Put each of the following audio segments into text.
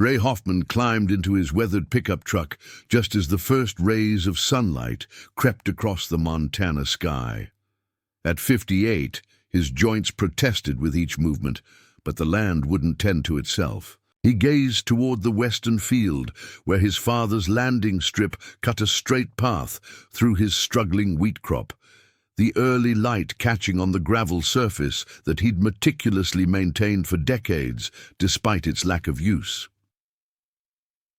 Ray Hoffman climbed into his weathered pickup truck just as the first rays of sunlight crept across the Montana sky. At 58, his joints protested with each movement, but the land wouldn't tend to itself. He gazed toward the western field, where his father's landing strip cut a straight path through his struggling wheat crop, the early light catching on the gravel surface that he'd meticulously maintained for decades, despite its lack of use.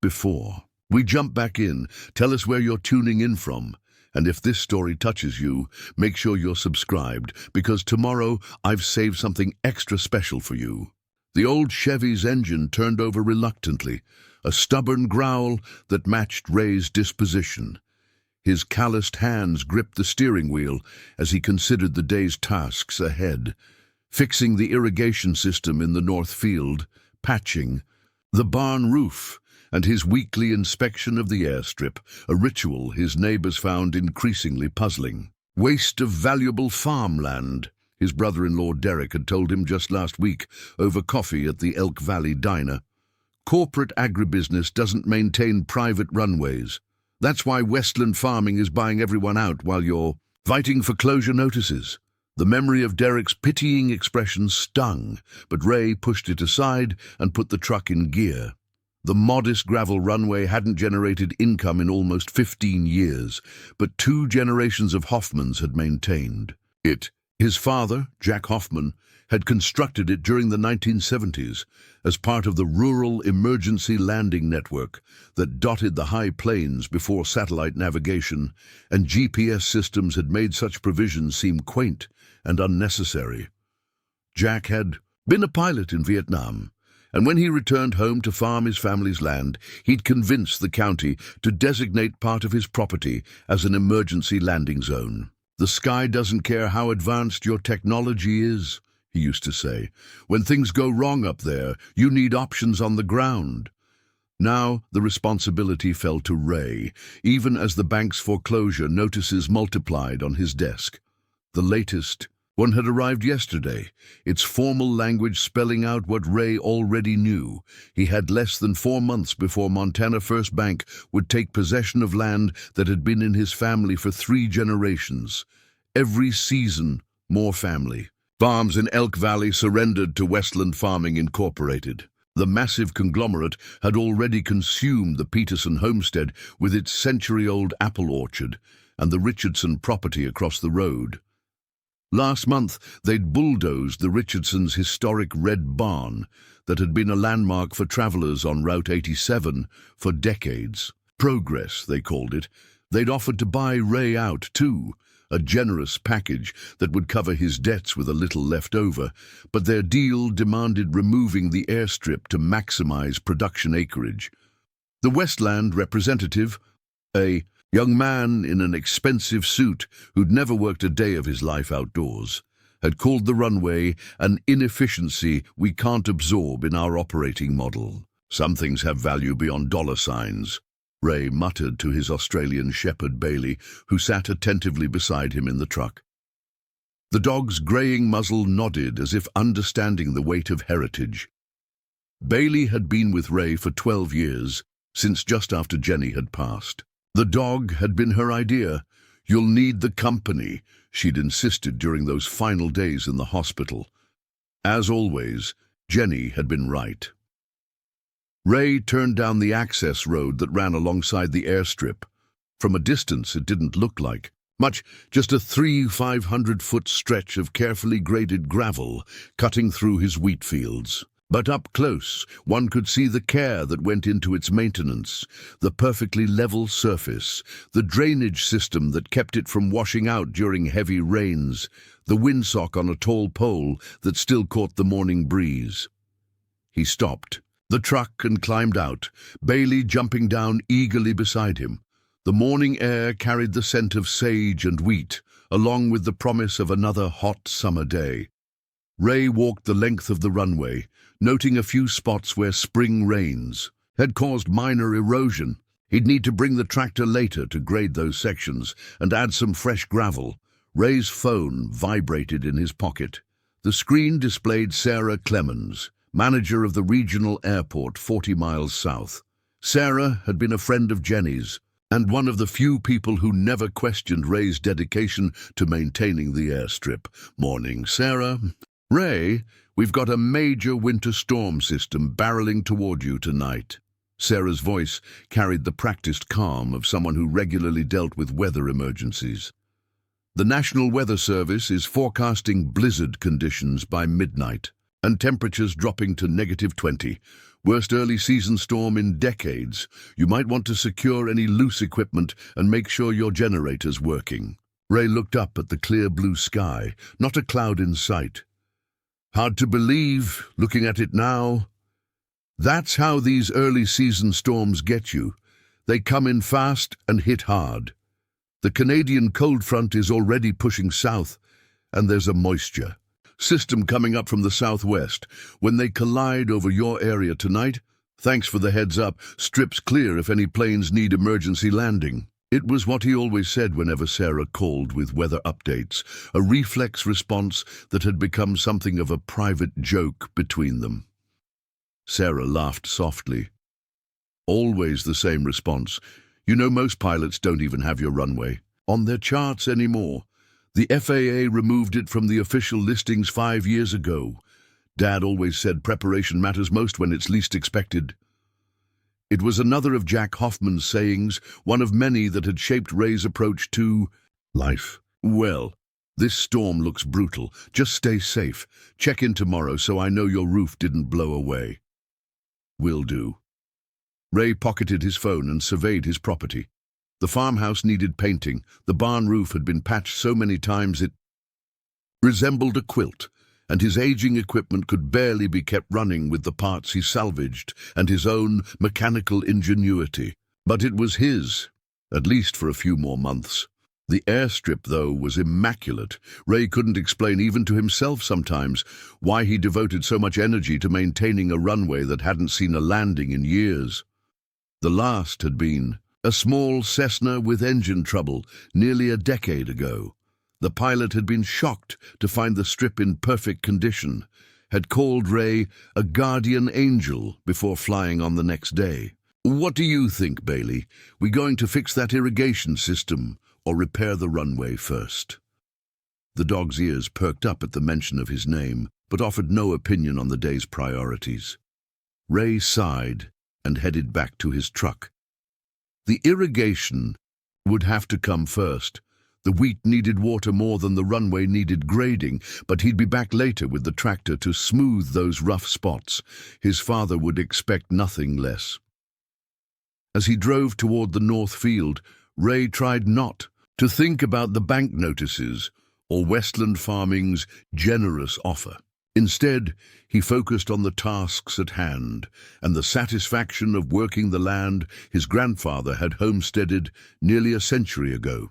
Before we jump back in, tell us where you're tuning in from. And if this story touches you, make sure you're subscribed, because tomorrow I've saved something extra special for you. The old Chevy's engine turned over reluctantly, a stubborn growl that matched Ray's disposition. His calloused hands gripped the steering wheel as he considered the day's tasks ahead, fixing the irrigation system in the north field, patching the barn roof, and his weekly inspection of the airstrip, a ritual his neighbors found increasingly puzzling. Waste of valuable farmland, his brother-in-law Derek had told him just last week over coffee at the Elk Valley diner. Corporate agribusiness doesn't maintain private runways. That's why Westland Farming is buying everyone out while you're fighting foreclosure notices. The memory of Derek's pitying expression stung, but Ray pushed it aside and put the truck in gear. The modest gravel runway hadn't generated income in almost 15 years, but 2 generations of Hoffmans had maintained it. His father, Jack Hoffman, had constructed it during the 1970s as part of the rural emergency landing network that dotted the high plains before satellite navigation, and GPS systems had made such provisions seem quaint and unnecessary. Jack had been a pilot in Vietnam, and when he returned home to farm his family's land, he'd convinced the county to designate part of his property as an emergency landing zone. "The sky doesn't care how advanced your technology is," he used to say. "When things go wrong up there, you need options on the ground." Now the responsibility fell to Ray, even as the bank's foreclosure notices multiplied on his desk. The latest one had arrived yesterday, its formal language spelling out what Ray already knew. He had less than 4 months before Montana First Bank would take possession of land that had been in his family for 3 generations. Every season, more family. Farms in Elk Valley surrendered to Westland Farming Incorporated. The massive conglomerate had already consumed the Peterson homestead with its century-old apple orchard and the Richardson property across the road. Last month, they'd bulldozed the Richardsons' historic red barn that had been a landmark for travelers on Route 87 for decades. Progress, they called it. They'd offered to buy Ray out, too, a generous package that would cover his debts with a little left over, but their deal demanded removing the airstrip to maximize production acreage. The Westland representative, a young man in an expensive suit who'd never worked a day of his life outdoors, had called the runway an inefficiency we can't absorb in our operating model. "Some things have value beyond dollar signs," Ray muttered to his Australian shepherd Bailey, who sat attentively beside him in the truck. The dog's greying muzzle nodded as if understanding the weight of heritage. Bailey had been with Ray for 12 years, since just after Jenny had passed. The dog had been her idea. "You'll need the company," she'd insisted during those final days in the hospital. As always, Jenny had been right. Ray turned down the access road that ran alongside the airstrip. From a distance, it didn't look like much, just a 500-foot stretch of carefully graded gravel cutting through his wheat fields. But up close, one could see the care that went into its maintenance, the perfectly level surface, the drainage system that kept it from washing out during heavy rains, the windsock on a tall pole that still caught the morning breeze. He stopped the truck and climbed out, Bailey jumping down eagerly beside him. The morning air carried the scent of sage and wheat, along with the promise of another hot summer day. Ray walked the length of the runway, noting a few spots where spring rains had caused minor erosion. He'd need to bring the tractor later to grade those sections and add some fresh gravel. Ray's phone vibrated in his pocket. The screen displayed Sarah Clemens, manager of the regional airport 40 miles south. Sarah had been a friend of Jenny's, and one of the few people who never questioned Ray's dedication to maintaining the airstrip. "Morning, Sarah." "Ray, we've got a major winter storm system barreling toward you tonight." Sarah's voice carried the practiced calm of someone who regularly dealt with weather emergencies. "The National Weather Service is forecasting blizzard conditions by midnight, and temperatures dropping to -20. Worst early season storm in decades. You might want to secure any loose equipment and make sure your generator's working." Ray looked up at the clear blue sky, not a cloud in sight. "Hard to believe, looking at it now. That's how these early season storms get you. They come in fast and hit hard. The Canadian cold front is already pushing south, and there's a moisture system coming up from the southwest. When they collide over your area tonight, thanks for the heads up, strips clear if any planes need emergency landing." It was what he always said whenever Sarah called with weather updates, a reflex response that had become something of a private joke between them. Sarah laughed softly. "Always the same response. You know, most pilots don't even have your runway on their charts anymore. The FAA removed it from the official listings 5 years ago. Dad always said preparation matters most when it's least expected." It was another of Jack Hoffman's sayings, one of many that had shaped Ray's approach to life. "Well, this storm looks brutal. Just stay safe. Check in tomorrow so I know your roof didn't blow away." "Will do." Ray pocketed his phone and surveyed his property. The farmhouse needed painting. The barn roof had been patched so many times it resembled a quilt, and his aging equipment could barely be kept running with the parts he salvaged and his own mechanical ingenuity. But it was his, at least for a few more months. The airstrip, though, was immaculate. Ray couldn't explain even to himself sometimes why he devoted so much energy to maintaining a runway that hadn't seen a landing in years. The last had been a small Cessna with engine trouble nearly a decade ago. The pilot had been shocked to find the strip in perfect condition, had called Ray a guardian angel before flying on the next day. "What do you think, Bailey? We going to fix that irrigation system or repair the runway first?" The dog's ears perked up at the mention of his name, but offered no opinion on the day's priorities. Ray sighed and headed back to his truck. The irrigation would have to come first. The wheat needed water more than the runway needed grading, but he'd be back later with the tractor to smooth those rough spots. His father would expect nothing less. As he drove toward the north field, Ray tried not to think about the bank notices or Westland Farming's generous offer. Instead, he focused on the tasks at hand and the satisfaction of working the land his grandfather had homesteaded nearly a century ago.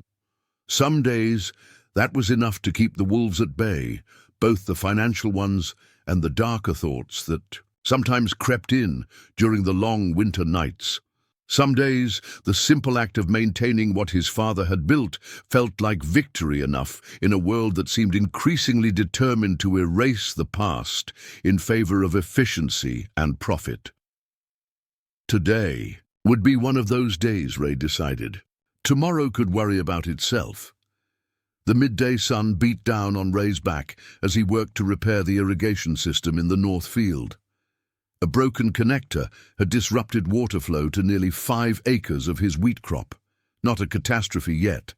Some days, that was enough to keep the wolves at bay, both the financial ones and the darker thoughts that sometimes crept in during the long winter nights. Some days, the simple act of maintaining what his father had built felt like victory enough in a world that seemed increasingly determined to erase the past in favor of efficiency and profit. Today would be one of those days, Ray decided. Tomorrow could worry about itself. The midday sun beat down on Ray's back as he worked to repair the irrigation system in the north field. A broken connector had disrupted water flow to nearly 5 acres of his wheat crop. Not a catastrophe yet,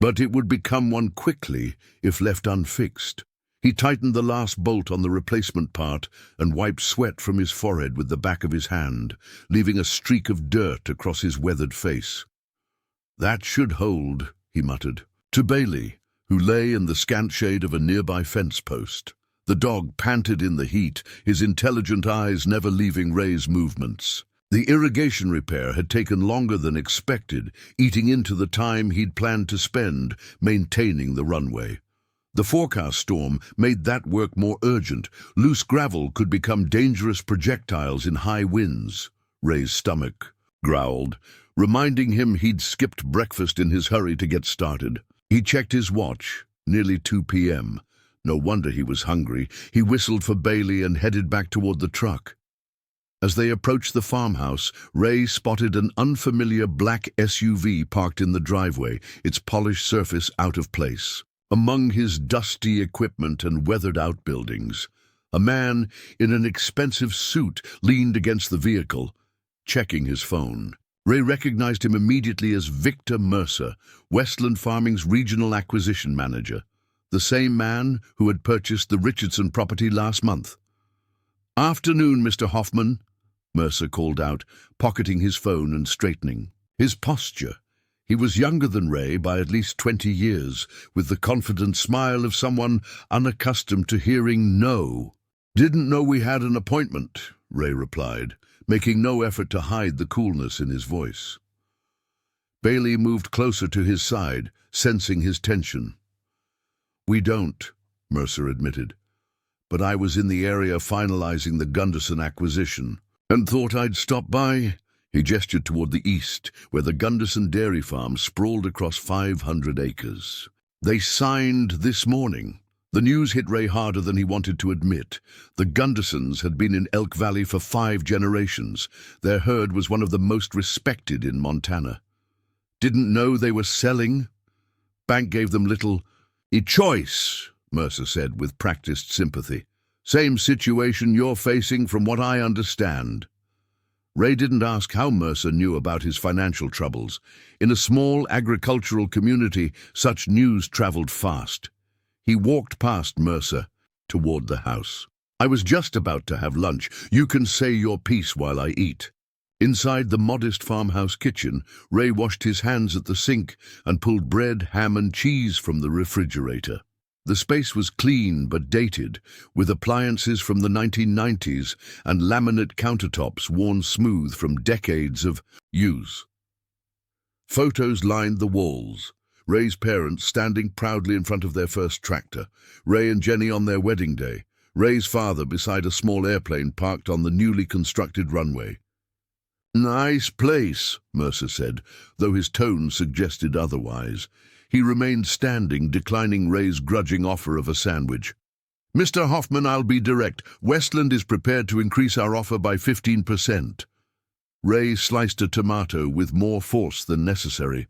but it would become one quickly if left unfixed. He tightened the last bolt on the replacement part and wiped sweat from his forehead with the back of his hand, leaving a streak of dirt across his weathered face. "That should hold," he muttered, to Bailey, who lay in the scant shade of a nearby fence post. The dog panted in the heat, his intelligent eyes never leaving Ray's movements. The irrigation repair had taken longer than expected, eating into the time he'd planned to spend maintaining the runway. The forecast storm made that work more urgent. Loose gravel could become dangerous projectiles in high winds. Ray's stomach growled, reminding him he'd skipped breakfast in his hurry to get started. He checked his watch, nearly 2 p.m. No wonder he was hungry. He whistled for Bailey and headed back toward the truck. As they approached the farmhouse, Ray spotted an unfamiliar black SUV parked in the driveway, its polished surface out of place. Among his dusty equipment and weathered outbuildings, a man in an expensive suit leaned against the vehicle, checking his phone. Ray recognized him immediately as Victor Mercer, Westland Farming's regional acquisition manager, the same man who had purchased the Richardson property last month. "Afternoon, Mr. Hoffman," Mercer called out, pocketing his phone and straightening. His posture. He was younger than Ray by at least 20 years, with the confident smile of someone unaccustomed to hearing no. "Didn't know we had an appointment," Ray replied, making no effort to hide the coolness in his voice. Bailey moved closer to his side, sensing his tension. "We don't," Mercer admitted, "but I was in the area finalizing the Gunderson acquisition and thought I'd stop by." He gestured toward the east, where the Gunderson dairy farm sprawled across 500 acres. "They signed this morning." The news hit Ray harder than he wanted to admit. The Gundersons had been in Elk Valley for 5 generations. Their herd was one of the most respected in Montana. "Didn't know they were selling?" "Bank gave them little choice," Mercer said with practiced sympathy. "Same situation you're facing from what I understand." Ray didn't ask how Mercer knew about his financial troubles. In a small agricultural community, such news traveled fast. He walked past Mercer, toward the house. "I was just about to have lunch. You can say your piece while I eat." Inside the modest farmhouse kitchen, Ray washed his hands at the sink and pulled bread, ham, and cheese from the refrigerator. The space was clean but dated, with appliances from the 1990s and laminate countertops worn smooth from decades of use. Photos lined the walls. Ray's parents standing proudly in front of their first tractor, Ray and Jenny on their wedding day, Ray's father beside a small airplane parked on the newly constructed runway. "Nice place," Mercer said, though his tone suggested otherwise. He remained standing, declining Ray's grudging offer of a sandwich. "Mr. Hoffman, I'll be direct. Westland is prepared to increase our offer by 15%. Ray sliced a tomato with more force than necessary.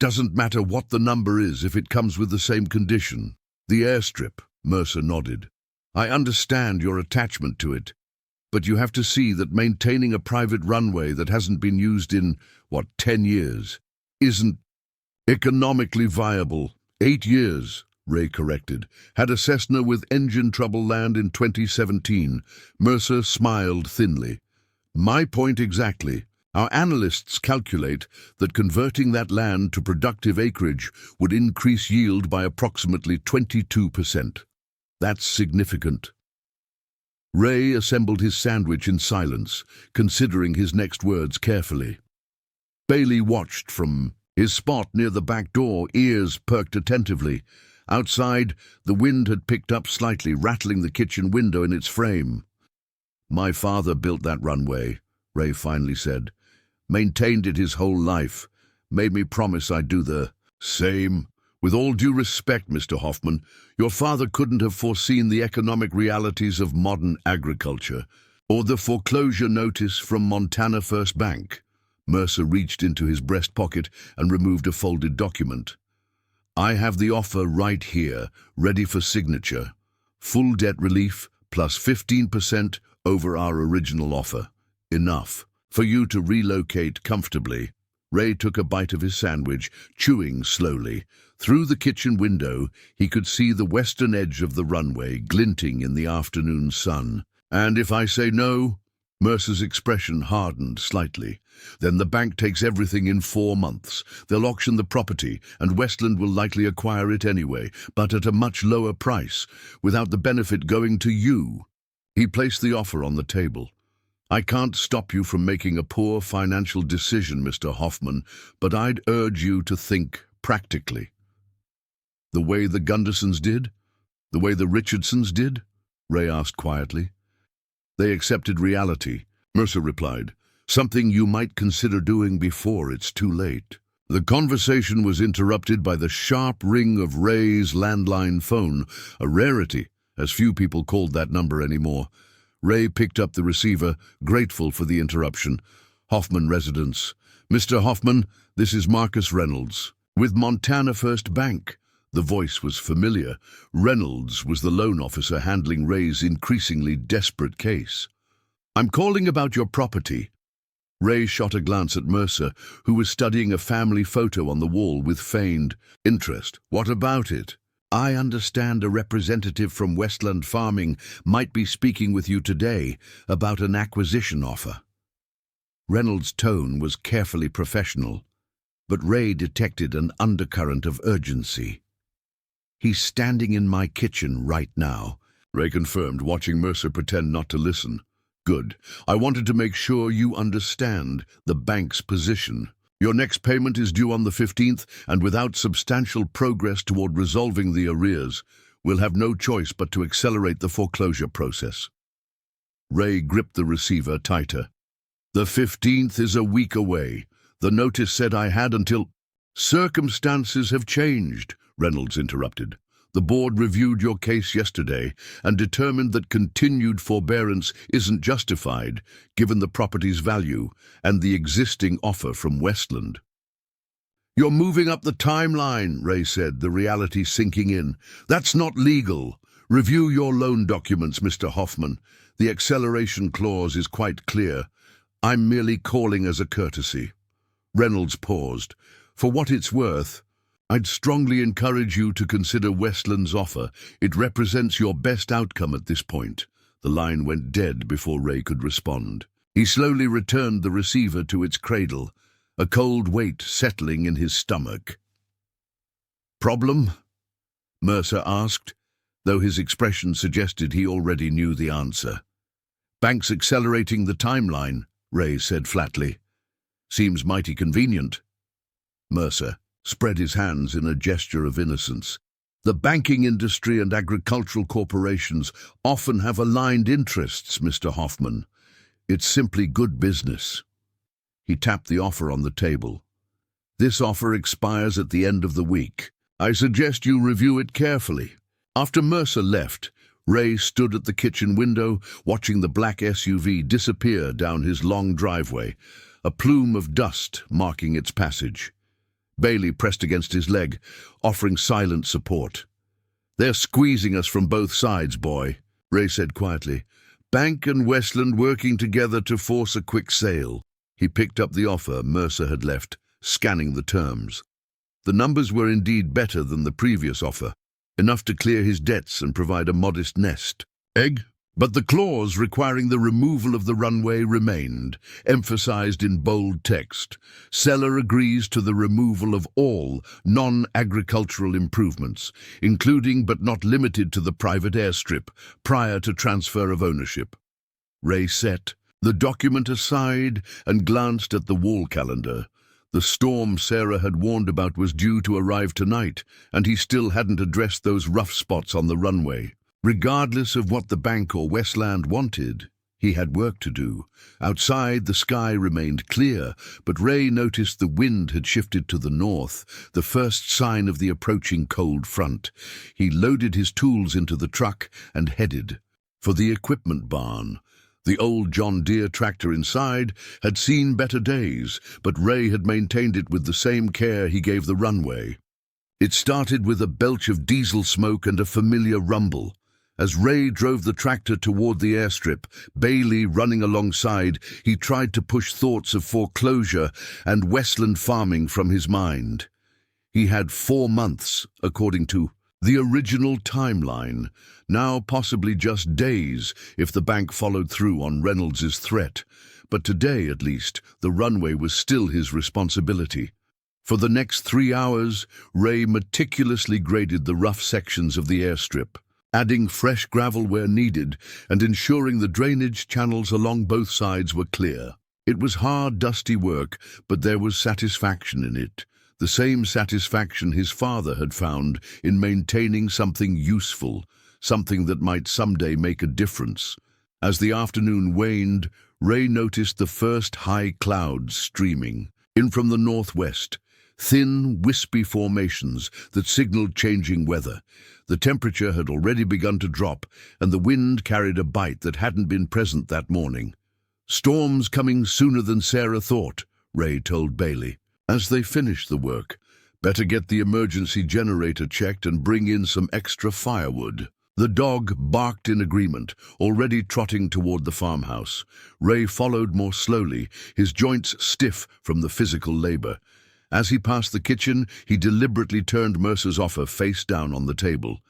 "Doesn't matter what the number is if it comes with the same condition." "The airstrip," Mercer nodded. "I understand your attachment to it, but you have to see that maintaining a private runway that hasn't been used in, 10 years, isn't economically viable." 8 years, Ray corrected. "Had a Cessna with engine trouble land in 2017. Mercer smiled thinly. "My point exactly. Our analysts calculate that converting that land to productive acreage would increase yield by approximately 22%. That's significant." Ray assembled his sandwich in silence, considering his next words carefully. Bailey watched from his spot near the back door, ears perked attentively. Outside, the wind had picked up slightly, rattling the kitchen window in its frame. "My father built that runway," Ray finally said. "Maintained it his whole life. Made me promise I'd do the same. With all due respect, Mr. Hoffman, your father couldn't have foreseen the economic realities of modern agriculture, or the foreclosure notice from Montana First Bank." Mercer reached into his breast pocket and removed a folded document. "I have the offer right here, ready for signature. Full debt relief plus 15% over our original offer. Enough for you to relocate comfortably." Ray took a bite of his sandwich, chewing slowly. Through the kitchen window, he could see the western edge of the runway glinting in the afternoon sun. "And if I say no?" Mercer's expression hardened slightly. "Then the bank takes everything in 4 months. They'll auction the property, and Westland will likely acquire it anyway, but at a much lower price, without the benefit going to you." He placed the offer on the table. "I can't stop you from making a poor financial decision, Mr. Hoffman, but I'd urge you to think practically." "The way the Gundersons did? The way the Richardsons did?" Ray asked quietly. "They accepted reality," Mercer replied. "Something you might consider doing before it's too late." The conversation was interrupted by the sharp ring of Ray's landline phone, a rarity, as few people called that number anymore. Ray picked up the receiver, grateful for the interruption. Hoffman residence. Mr. Hoffman, this is Marcus Reynolds, with Montana First Bank. The voice was familiar. Reynolds was the loan officer handling Ray's increasingly desperate case. I'm calling about your property. Ray shot a glance at Mercer, who was studying a family photo on the wall with feigned interest. What about it? I understand a representative from Westland Farming might be speaking with you today about an acquisition offer. Reynolds' tone was carefully professional, but Ray detected an undercurrent of urgency. He's standing in my kitchen right now, Ray confirmed, watching Mercer pretend not to listen. Good. I wanted to make sure you understand the bank's position. Your next payment is due on the 15th, and without substantial progress toward resolving the arrears, we'll have no choice but to accelerate the foreclosure process. Ray gripped the receiver tighter. The 15th is a week away. The notice said I had until... Circumstances have changed, Reynolds interrupted. The board reviewed your case yesterday and determined that continued forbearance isn't justified, given the property's value and the existing offer from Westland. You're moving up the timeline, Ray said, the reality sinking in. That's not legal. Review your loan documents, Mr. Hoffman. The acceleration clause is quite clear. I'm merely calling as a courtesy. Reynolds paused. For what it's worth, I'd strongly encourage you to consider Westland's offer. It represents your best outcome at this point. The line went dead before Ray could respond. He slowly returned the receiver to its cradle, a cold weight settling in his stomach. Problem? Mercer asked, though his expression suggested he already knew the answer. Bank's accelerating the timeline, Ray said flatly. Seems mighty convenient. Mercer spread his hands in a gesture of innocence. The banking industry and agricultural corporations often have aligned interests, Mr. Hoffman. It's simply good business. He tapped the offer on the table. This offer expires at the end of the week. I suggest you review it carefully. After Mercer left, Ray stood at the kitchen window, watching the black SUV disappear down his long driveway, a plume of dust marking its passage. Bailey pressed against his leg, offering silent support. They're squeezing us from both sides, boy, Ray said quietly. Bank and Westland working together to force a quick sale. He picked up the offer Mercer had left, scanning the terms. The numbers were indeed better than the previous offer, enough to clear his debts and provide a modest nest egg. But the clause requiring the removal of the runway remained, emphasized in bold text. Seller agrees to the removal of all non-agricultural improvements, including but not limited to the private airstrip, prior to transfer of ownership. Ray set the document aside and glanced at the wall calendar. The storm Sarah had warned about was due to arrive tonight, and he still hadn't addressed those rough spots on the runway. Regardless of what the bank or Westland wanted, he had work to do. Outside, the sky remained clear, but Ray noticed the wind had shifted to the north, the first sign of the approaching cold front. He loaded his tools into the truck and headed for the equipment barn. The old John Deere tractor inside had seen better days, but Ray had maintained it with the same care he gave the runway. It started with a belch of diesel smoke and a familiar rumble. As Ray drove the tractor toward the airstrip, Bailey running alongside, he tried to push thoughts of foreclosure and Westland farming from his mind. He had 4 months, according to the original timeline, now possibly just days if the bank followed through on Reynolds's threat. But today, at least, the runway was still his responsibility. For the next 3 hours, Ray meticulously graded the rough sections of the airstrip, adding fresh gravel where needed and ensuring the drainage channels along both sides were clear. It was hard, dusty work, but there was satisfaction in it, the same satisfaction his father had found in maintaining something useful, something that might someday make a difference. As the afternoon waned, Ray noticed the first high clouds streaming in from the northwest, thin, wispy formations that signaled changing weather. The temperature had already begun to drop, and the wind carried a bite that hadn't been present that morning. "Storm's coming sooner than Sarah thought," Ray told Bailey. As they finished the work, "Better get the emergency generator checked and bring in some extra firewood." The dog barked in agreement, already trotting toward the farmhouse. Ray followed more slowly, his joints stiff from the physical labor. As he passed the kitchen, he deliberately turned Mercer's offer face down on the table.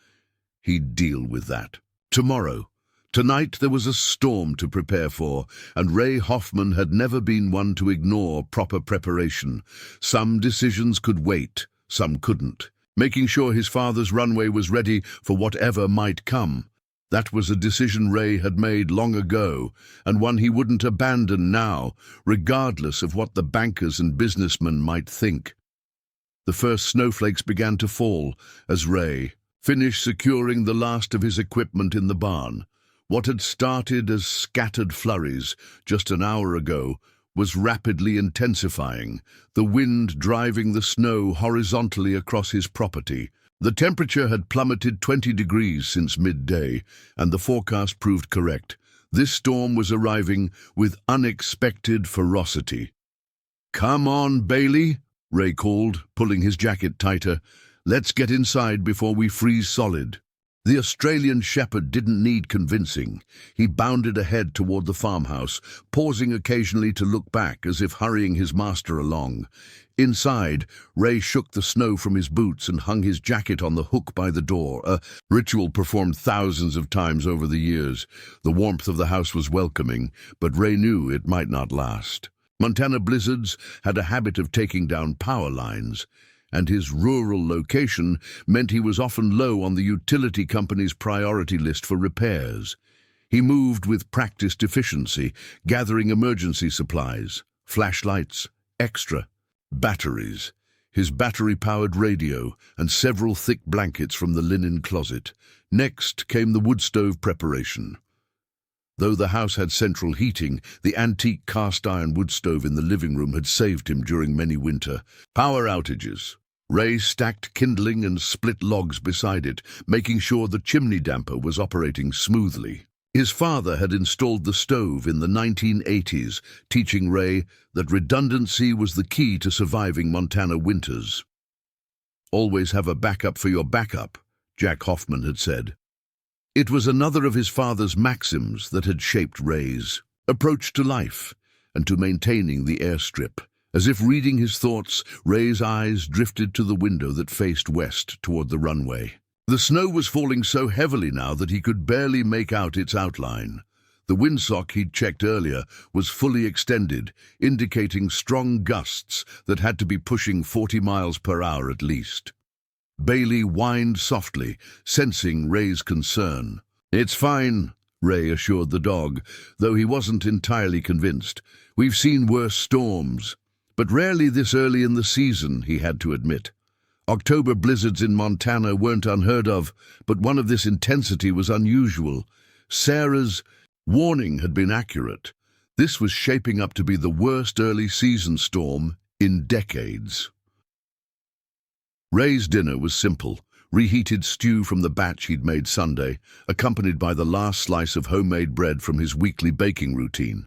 He'd deal with that tomorrow. Tonight there was a storm to prepare for, and Ray Hoffman had never been one to ignore proper preparation. Some decisions could wait, some couldn't. Making sure his father's runway was ready for whatever might come. That was a decision Ray had made long ago, and one he wouldn't abandon now, regardless of what the bankers and businessmen might think. The first snowflakes began to fall as Ray finished securing the last of his equipment in the barn. What had started as scattered flurries just an hour ago was rapidly intensifying, the wind driving the snow horizontally across his property. The temperature had plummeted 20 degrees since midday, and the forecast proved correct. This storm was arriving with unexpected ferocity. "Come on, Bailey," Ray called, pulling his jacket tighter. "Let's get inside before we freeze solid." The Australian shepherd didn't need convincing. He bounded ahead toward the farmhouse, pausing occasionally to look back as if hurrying his master along. Inside, Ray shook the snow from his boots and hung his jacket on the hook by the door, a ritual performed thousands of times over the years. The warmth of the house was welcoming, but Ray knew it might not last. Montana blizzards had a habit of taking down power lines, and his rural location meant he was often low on the utility company's priority list for repairs. He moved with practiced efficiency, gathering emergency supplies, flashlights, extra, batteries, his battery-powered radio, and several thick blankets from the linen closet. Next came the wood stove preparation. Though the house had central heating, the antique cast-iron wood stove in the living room had saved him during many winter power outages. Ray stacked kindling and split logs beside it, making sure the chimney damper was operating smoothly. His father had installed the stove in the 1980s, teaching Ray that redundancy was the key to surviving Montana winters. "Always have a backup for your backup," Jack Hoffman had said. It was another of his father's maxims that had shaped Ray's approach to life and to maintaining the airstrip. As if reading his thoughts, Ray's eyes drifted to the window that faced west toward the runway. The snow was falling so heavily now that he could barely make out its outline. The windsock he'd checked earlier was fully extended, indicating strong gusts that had to be pushing 40 miles per hour at least. Bailey whined softly, sensing Ray's concern. "It's fine," Ray assured the dog, though he wasn't entirely convinced. "We've seen worse storms. But rarely this early in the season," he had to admit. October blizzards in Montana weren't unheard of, but one of this intensity was unusual. Sarah's warning had been accurate. This was shaping up to be the worst early season storm in decades. Ray's dinner was simple: reheated stew from the batch he'd made Sunday, accompanied by the last slice of homemade bread from his weekly baking routine.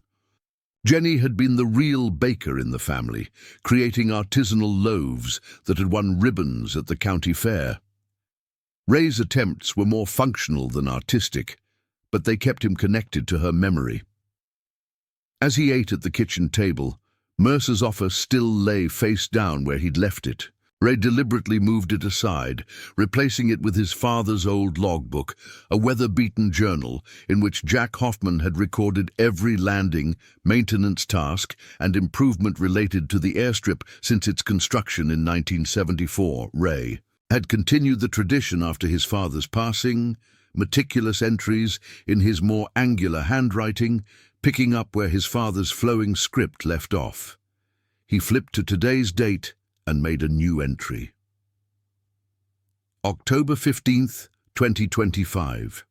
Jenny had been the real baker in the family, creating artisanal loaves that had won ribbons at the county fair. Ray's attempts were more functional than artistic, but they kept him connected to her memory. As he ate at the kitchen table, Mercer's offer still lay face down where he'd left it. Ray deliberately moved it aside, replacing it with his father's old logbook, a weather-beaten journal in which Jack Hoffman had recorded every landing, maintenance task, and improvement related to the airstrip since its construction in 1974. Ray had continued the tradition after his father's passing, meticulous entries in his more angular handwriting, picking up where his father's flowing script left off. He flipped to today's date and made a new entry. October 15th, 2025.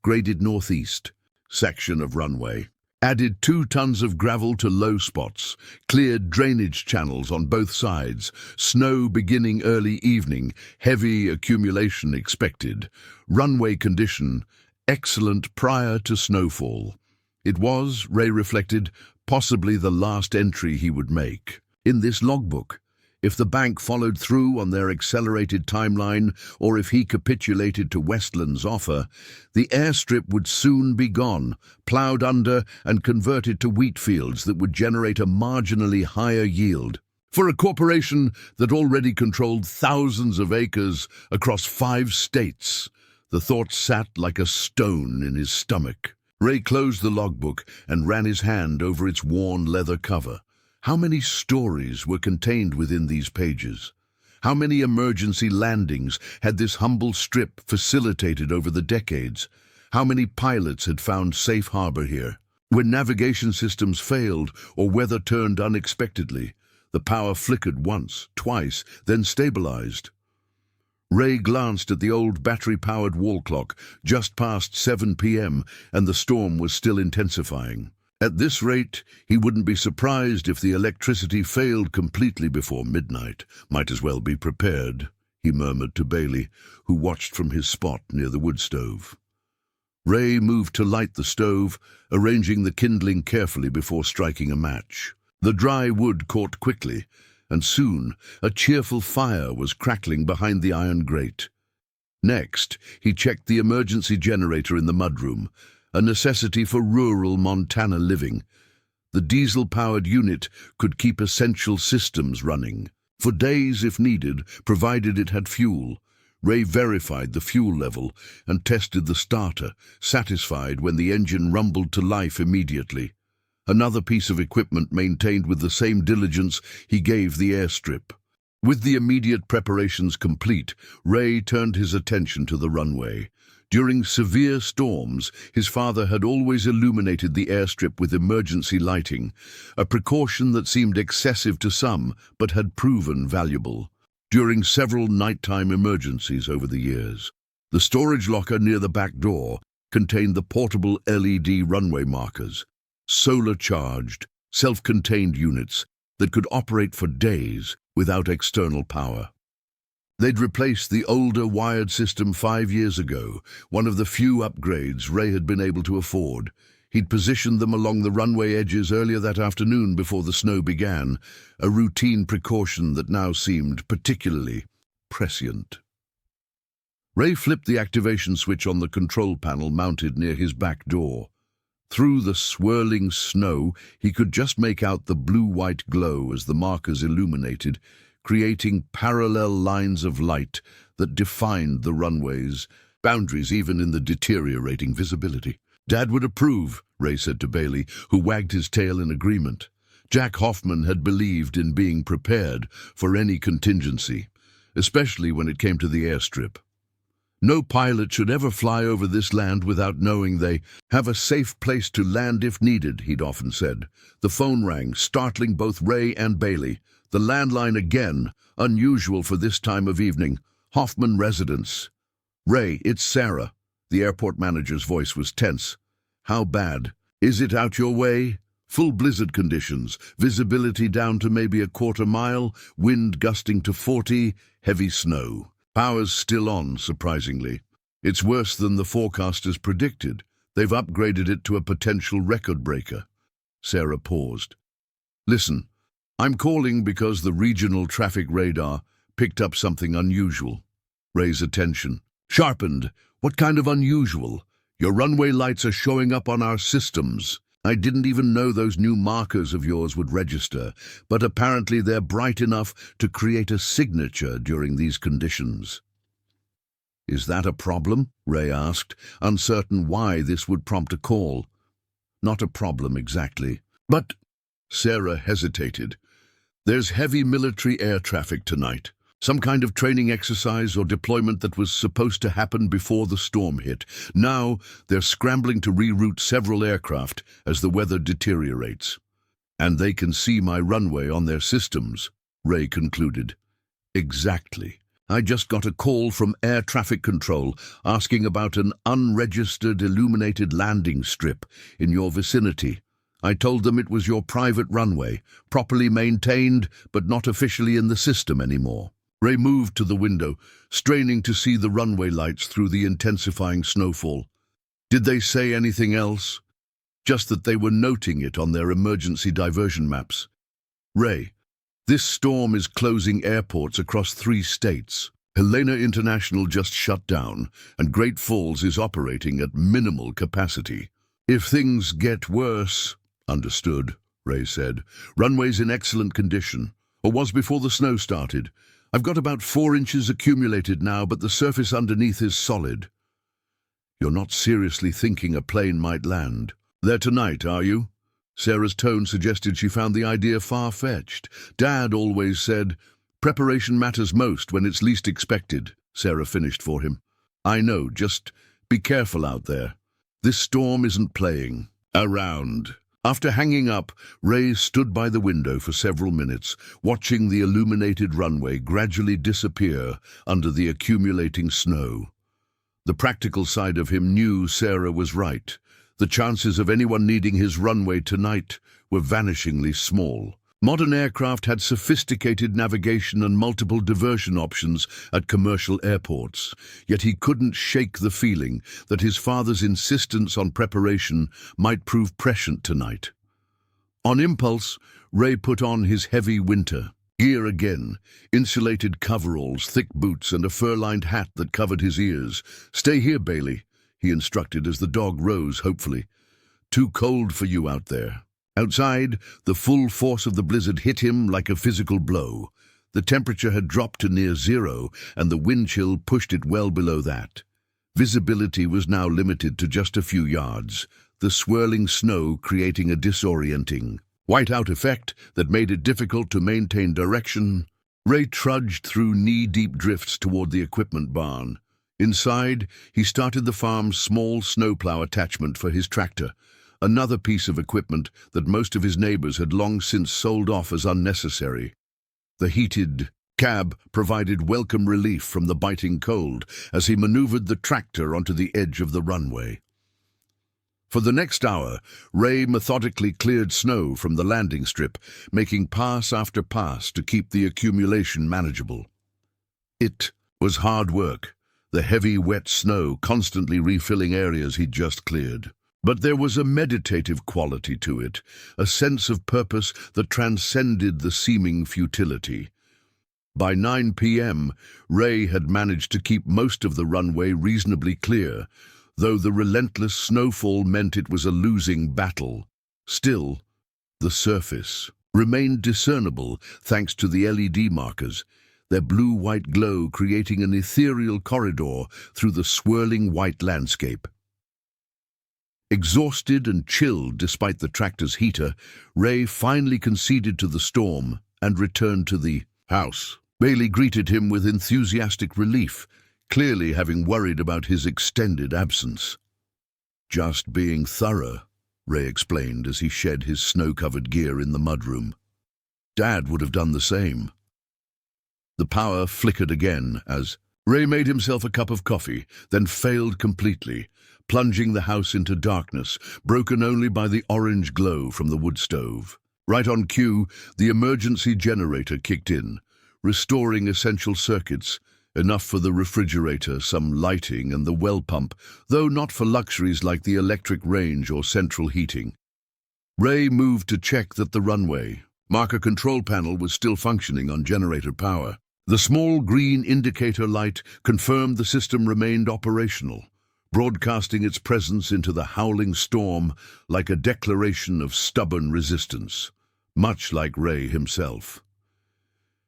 Graded northeast, section of runway. added 2 tons of gravel to low spots, cleared drainage channels on both sides, snow beginning early evening, heavy accumulation expected, runway condition excellent prior to snowfall. It was, Ray reflected, possibly the last entry he would make. In this logbook, if the bank followed through on their accelerated timeline, or if he capitulated to Westland's offer, the airstrip would soon be gone, ploughed under and converted to wheat fields that would generate a marginally higher yield. For a corporation that already controlled thousands of acres across 5 states, the thought sat like a stone in his stomach. Ray closed the logbook and ran his hand over its worn leather cover. How many stories were contained within these pages? How many emergency landings had this humble strip facilitated over the decades? How many pilots had found safe harbor here? When navigation systems failed or weather turned unexpectedly, the power flickered once, twice, then stabilized. Ray glanced at the old battery-powered wall clock, just past 7 p.m., and the storm was still intensifying. At this rate, he wouldn't be surprised if the electricity failed completely before midnight. Might as well be prepared, he murmured to Bailey, who watched from his spot near the wood stove. Ray moved to light the stove, arranging the kindling carefully before striking a match. The dry wood caught quickly, and soon a cheerful fire was crackling behind the iron grate. Next, he checked the emergency generator in the mudroom, a necessity for rural Montana living. The diesel-powered unit could keep essential systems running. For days if needed, provided it had fuel. Ray verified the fuel level and tested the starter, satisfied when the engine rumbled to life immediately. Another piece of equipment maintained with the same diligence he gave the airstrip. With the immediate preparations complete, Ray turned his attention to the runway. During severe storms, his father had always illuminated the airstrip with emergency lighting, a precaution that seemed excessive to some but had proven valuable. During several nighttime emergencies over the years, the storage locker near the back door contained the portable LED runway markers, solar-charged, self-contained units that could operate for days without external power. They'd replaced the older wired system 5 years ago, one of the few upgrades Ray had been able to afford. He'd positioned them along the runway edges earlier that afternoon before the snow began, a routine precaution that now seemed particularly prescient. Ray flipped the activation switch on the control panel mounted near his back door. Through the swirling snow, he could just make out the blue-white glow as the markers illuminated, creating parallel lines of light that defined the runway's boundaries even in the deteriorating visibility. "Dad would approve," Ray said to Bailey, who wagged his tail in agreement. Jack Hoffman had believed in being prepared for any contingency, especially when it came to the airstrip. No pilot should ever fly over this land without knowing they have a safe place to land if needed, he'd often said. The phone rang, startling both Ray and Bailey. The landline again, unusual for this time of evening. Hoffman residence. "Ray, it's Sarah." The airport manager's voice was tense. "How bad? Is it out your way?" "Full blizzard conditions, visibility down to maybe a quarter mile, wind gusting to 40, heavy snow. Power's still on, surprisingly. It's worse than the forecasters predicted. They've upgraded it to a potential record breaker." Sarah paused. "Listen, I'm calling because the regional traffic radar picked up something unusual." Ray's attention sharpened. "What kind of unusual? Your runway lights are showing up on our systems. I didn't even know those new markers of yours would register, but apparently they're bright enough to create a signature during these conditions." "Is that a problem?" Ray asked, uncertain why this would prompt a call. "Not a problem exactly, but—" Sarah hesitated. "There's heavy military air traffic tonight. Some kind of training exercise or deployment that was supposed to happen before the storm hit. Now they're scrambling to reroute several aircraft as the weather deteriorates. And they can see my runway on their systems," Ray concluded. "Exactly. I just got a call from air traffic control asking about an unregistered illuminated landing strip in your vicinity. I told them it was your private runway, properly maintained, but not officially in the system anymore. Ray moved to the window, straining to see the runway lights through the intensifying snowfall. Did they say anything else? Just that they were noting it on their emergency diversion maps. Ray, this storm is closing airports across 3 states. Helena International just shut down, and Great Falls is operating at minimal capacity. If things get worse... Understood, Ray said. Runway's in excellent condition, or was before the snow started. I've got about 4 inches accumulated now, but the surface underneath is solid. You're not seriously thinking a plane might land? There tonight, are you? Sarah's tone suggested she found the idea far-fetched. Dad always said, preparation matters most when it's least expected, Sarah finished for him. I know, just be careful out there. This storm isn't playing around. After hanging up, Ray stood by the window for several minutes, watching the illuminated runway gradually disappear under the accumulating snow. The practical side of him knew Sarah was right. The chances of anyone needing his runway tonight were vanishingly small. Modern aircraft had sophisticated navigation and multiple diversion options at commercial airports, yet he couldn't shake the feeling that his father's insistence on preparation might prove prescient tonight. On impulse, Ray put on his heavy winter gear again, insulated coveralls, thick boots, and a fur-lined hat that covered his ears. "Stay here, Bailey," he instructed as the dog rose hopefully. "Too cold for you out there." Outside, the full force of the blizzard hit him like a physical blow. The temperature had dropped to near 0, and the wind chill pushed it well below that. Visibility was now limited to just a few yards, the swirling snow creating a disorienting, whiteout effect that made it difficult to maintain direction. Ray trudged through knee-deep drifts toward the equipment barn. Inside, he started the farm's small snowplow attachment for his tractor, another piece of equipment that most of his neighbors had long since sold off as unnecessary. The heated cab provided welcome relief from the biting cold as he maneuvered the tractor onto the edge of the runway. For the next hour, Ray methodically cleared snow from the landing strip, making pass after pass to keep the accumulation manageable. It was hard work, the heavy, wet snow constantly refilling areas he'd just cleared. But there was a meditative quality to it, a sense of purpose that transcended the seeming futility. By 9 p.m., Ray had managed to keep most of the runway reasonably clear, though the relentless snowfall meant it was a losing battle. Still, the surface remained discernible thanks to the LED markers, their blue-white glow creating an ethereal corridor through the swirling white landscape. Exhausted and chilled despite the tractor's heater, Ray finally conceded to the storm and returned to the house. Bailey greeted him with enthusiastic relief, clearly having worried about his extended absence. "Just being thorough," Ray explained as he shed his snow-covered gear in the mudroom. "Dad would have done the same." The power flickered again as Ray made himself a cup of coffee, then failed completely, plunging the house into darkness, broken only by the orange glow from the wood stove. Right on cue, the emergency generator kicked in, restoring essential circuits, enough for the refrigerator, some lighting, and the well pump, though not for luxuries like the electric range or central heating. Ray moved to check that the runway marker control panel was still functioning on generator power. The small green indicator light confirmed the system remained operational, broadcasting its presence into the howling storm like a declaration of stubborn resistance, much like Ray himself.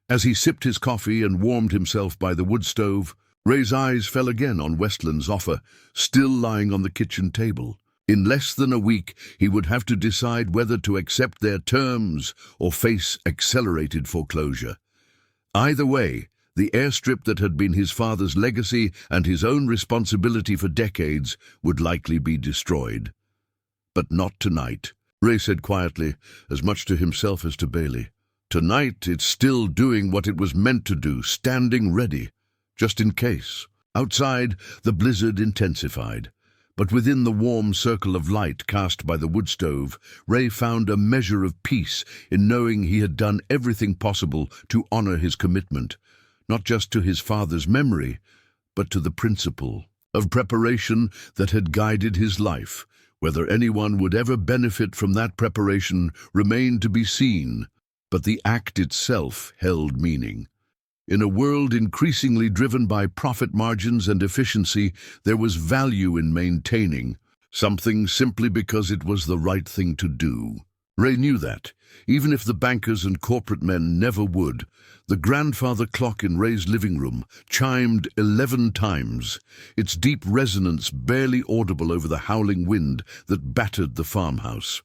As he sipped his coffee and warmed himself by the wood stove, Ray's eyes fell again on Westland's offer, still lying on the kitchen table. In less than a week, he would have to decide whether to accept their terms or face accelerated foreclosure. Either way, the airstrip that had been his father's legacy and his own responsibility for decades would likely be destroyed. But not tonight, Ray said quietly, as much to himself as to Bailey. Tonight it's still doing what it was meant to do, standing ready, just in case. Outside, the blizzard intensified. But within the warm circle of light cast by the wood stove, Ray found a measure of peace in knowing he had done everything possible to honor his commitment, not just to his father's memory, but to the principle of preparation that had guided his life. Whether anyone would ever benefit from that preparation remained to be seen, but the act itself held meaning. In a world increasingly driven by profit margins and efficiency, there was value in maintaining something simply because it was the right thing to do. Ray knew that, even if the bankers and corporate men never would. The grandfather clock in Ray's living room chimed 11 times, its deep resonance barely audible over the howling wind that battered the farmhouse.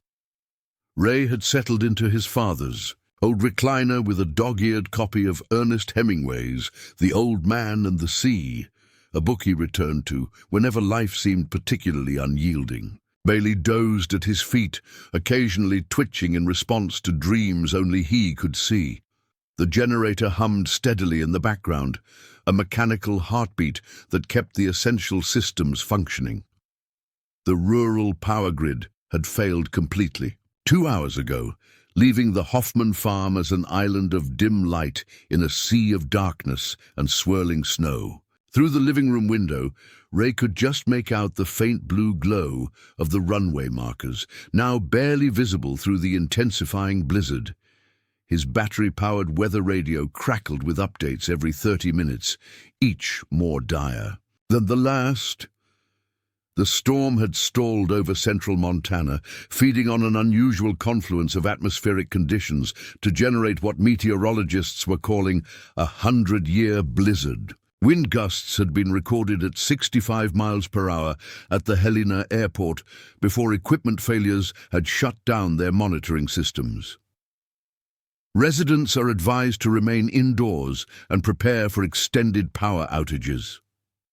Ray had settled into his father's old recliner with a dog-eared copy of Ernest Hemingway's The Old Man and the Sea, a book he returned to whenever life seemed particularly unyielding. Bailey dozed at his feet, occasionally twitching in response to dreams only he could see. The generator hummed steadily in the background, a mechanical heartbeat that kept the essential systems functioning. The rural power grid had failed completely. 2 hours ago, leaving the Hoffman farm as an island of dim light in a sea of darkness and swirling snow. Through the living room window, Ray could just make out the faint blue glow of the runway markers, now barely visible through the intensifying blizzard. His battery-powered weather radio crackled with updates every 30 minutes, each more dire than the last. The storm had stalled over central Montana, feeding on an unusual confluence of atmospheric conditions to generate what meteorologists were calling a 100-year blizzard. Wind gusts had been recorded at 65 miles per hour at the Helena airport before equipment failures had shut down their monitoring systems. Residents are advised to remain indoors and prepare for extended power outages.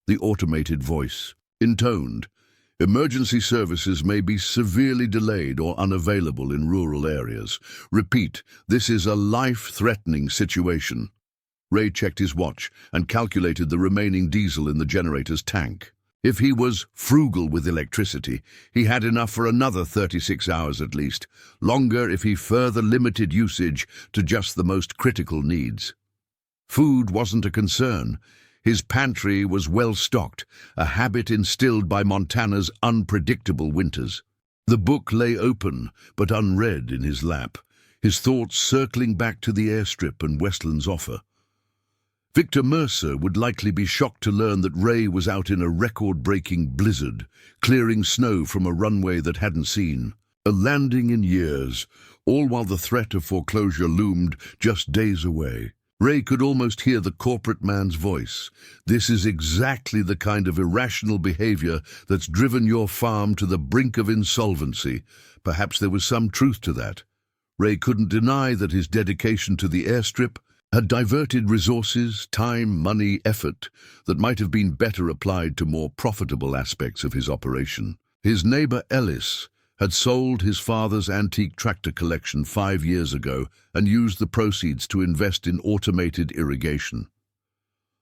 The automated voice intoned, "Emergency services may be severely delayed or unavailable in rural areas. Repeat, this is a life-threatening situation." Ray checked his watch and calculated the remaining diesel in the generator's tank. If he was frugal with electricity, he had enough for another 36 hours at least, longer if he further limited usage to just the most critical needs. Food wasn't a concern. His pantry was well stocked, a habit instilled by Montana's unpredictable winters. The book lay open, but unread in his lap, his thoughts circling back to the airstrip and Westland's offer. Victor Mercer would likely be shocked to learn that Ray was out in a record-breaking blizzard, clearing snow from a runway that hadn't seen a landing in years, all while the threat of foreclosure loomed just days away. Ray could almost hear the corporate man's voice. "This is exactly the kind of irrational behavior that's driven your farm to the brink of insolvency." Perhaps there was some truth to that. Ray couldn't deny that his dedication to the airstrip had diverted resources, time, money, effort that might have been better applied to more profitable aspects of his operation. His neighbor Ellis had sold his father's antique tractor collection 5 years ago and used the proceeds to invest in automated irrigation.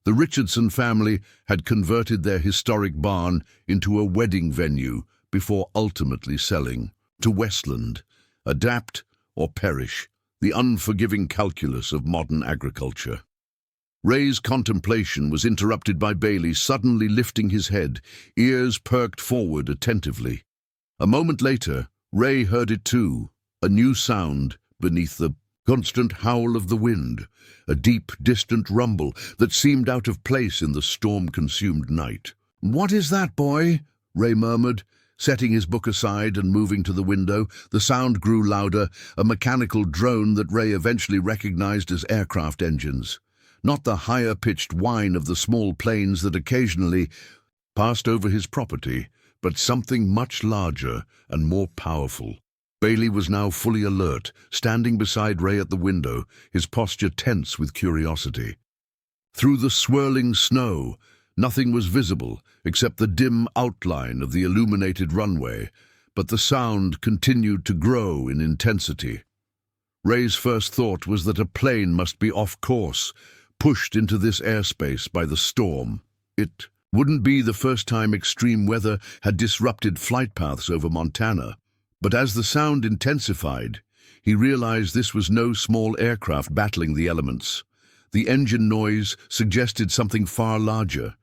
The Richardson family had converted their historic barn into a wedding venue before ultimately selling to Westland. Adapt or perish, the unforgiving calculus of modern agriculture. Ray's contemplation was interrupted by Bailey suddenly lifting his head, ears perked forward attentively. A moment later, Ray heard it too, a new sound beneath the constant howl of the wind, a deep, distant rumble that seemed out of place in the storm-consumed night. "What is that, boy?" Ray murmured, setting his book aside and moving to the window. The sound grew louder, a mechanical drone that Ray eventually recognized as aircraft engines. Not the higher-pitched whine of the small planes that occasionally passed over his property, but something much larger and more powerful. Bailey was now fully alert, standing beside Ray at the window, his posture tense with curiosity. Through the swirling snow, nothing was visible except the dim outline of the illuminated runway, but the sound continued to grow in intensity. Ray's first thought was that a plane must be off course, pushed into this airspace by the storm. It Wouldn't be the first time extreme weather had disrupted flight paths over Montana. But as the sound intensified, he realized this was no small aircraft battling the elements. The engine noise suggested something far larger.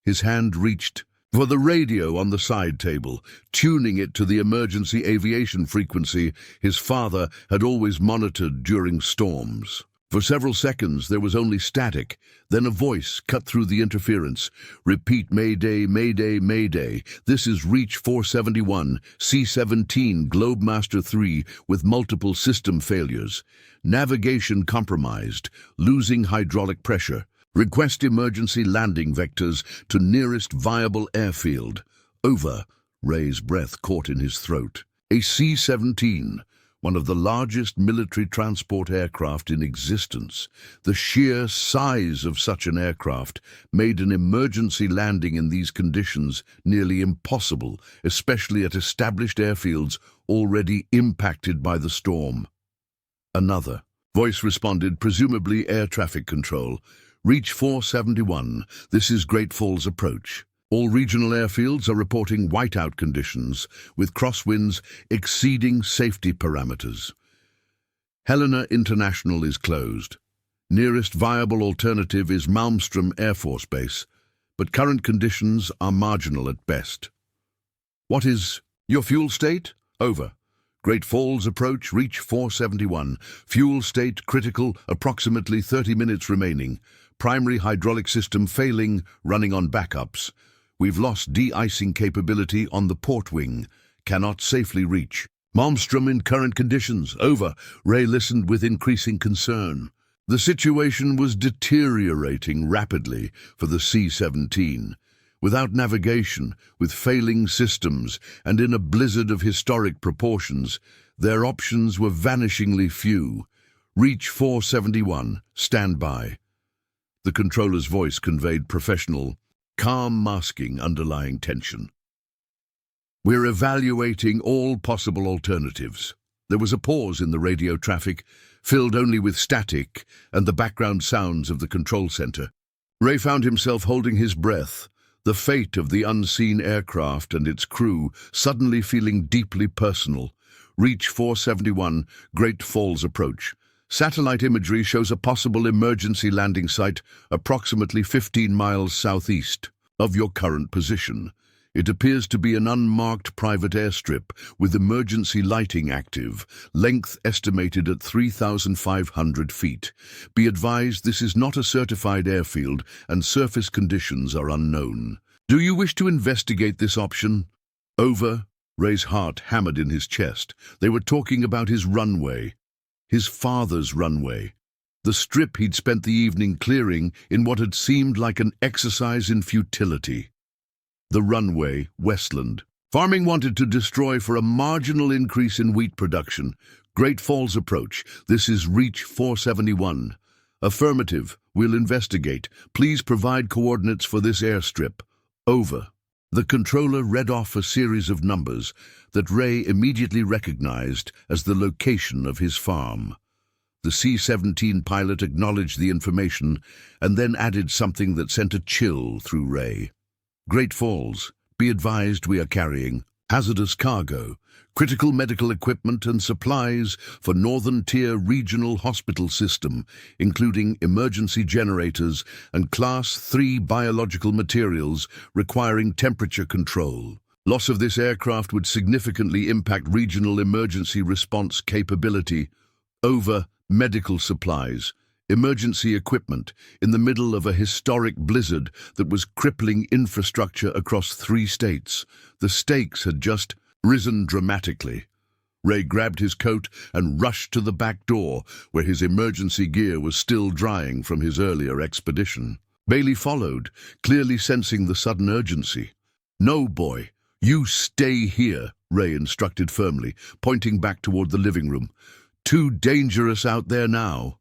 His hand reached for the radio on the side table, tuning it to the emergency aviation frequency his father had always monitored during storms. For several seconds there was only static, then a voice cut through the interference. "Repeat, Mayday, Mayday, Mayday. This is Reach 471, C-17, Globemaster 3 with multiple system failures. Navigation compromised, losing hydraulic pressure. Request emergency landing vectors to nearest viable airfield. Over." Ray's breath caught in his throat. A C-17, one of the largest military transport aircraft in existence. The sheer size of such an aircraft made an emergency landing in these conditions nearly impossible, especially at established airfields already impacted by the storm. Another voice responded, presumably air traffic control. "Reach 471, this is Great Falls approach. All regional airfields are reporting whiteout conditions, with crosswinds exceeding safety parameters. Helena International is closed. Nearest viable alternative is Malmstrom Air Force Base, but current conditions are marginal at best." "What is your fuel state?" "Over. Great Falls approach, Reach 471. Fuel state critical, approximately 30 minutes remaining. Primary hydraulic system failing, running on backups. We've lost de-icing capability on the port wing. Cannot safely reach. Malmstrom in current conditions. Over." Ray listened with increasing concern. The situation was deteriorating rapidly for the C-17. Without navigation, with failing systems, and in a blizzard of historic proportions, their options were vanishingly few. "Reach 471, stand by." The controller's voice conveyed professional, calm, masking underlying tension. "We're evaluating all possible alternatives." There was a pause in the radio traffic, filled only with static and the background sounds of the control center. Ray found himself holding his breath, the fate of the unseen aircraft and its crew suddenly feeling deeply personal. "Reach 471, Great Falls approach. Satellite imagery shows a possible emergency landing site approximately 15 miles southeast of your current position. It appears to be an unmarked private airstrip with emergency lighting active, length estimated at 3,500 feet. Be advised this is not a certified airfield and surface conditions are unknown. Do you wish to investigate this option?" "Over." Ray's heart hammered in his chest. They were talking about his runway. His father's runway. The strip he'd spent the evening clearing in what had seemed like an exercise in futility. The runway, Westland. Farming wanted to destroy for a marginal increase in wheat production. "Great Falls approach. This is Reach 471. Affirmative. We'll investigate. Please provide coordinates for this airstrip." Over. The controller read off a series of numbers that Ray immediately recognized as the location of his farm. The C-17 pilot acknowledged the information and then added something that sent a chill through Ray. "Great Falls. Be advised we are carrying hazardous cargo, critical medical equipment and supplies for Northern Tier Regional Hospital System, including emergency generators and Class 3 biological materials requiring temperature control. Loss of this aircraft would significantly impact regional emergency response capability." Over. Medical supplies. Emergency equipment in the middle of a historic blizzard that was crippling infrastructure across 3 states. The stakes had just risen dramatically. Ray grabbed his coat and rushed to the back door, where his emergency gear was still drying from his earlier expedition. Bailey followed, clearly sensing the sudden urgency. "No, boy, you stay here," Ray instructed firmly, pointing back toward the living room. "Too dangerous out there now."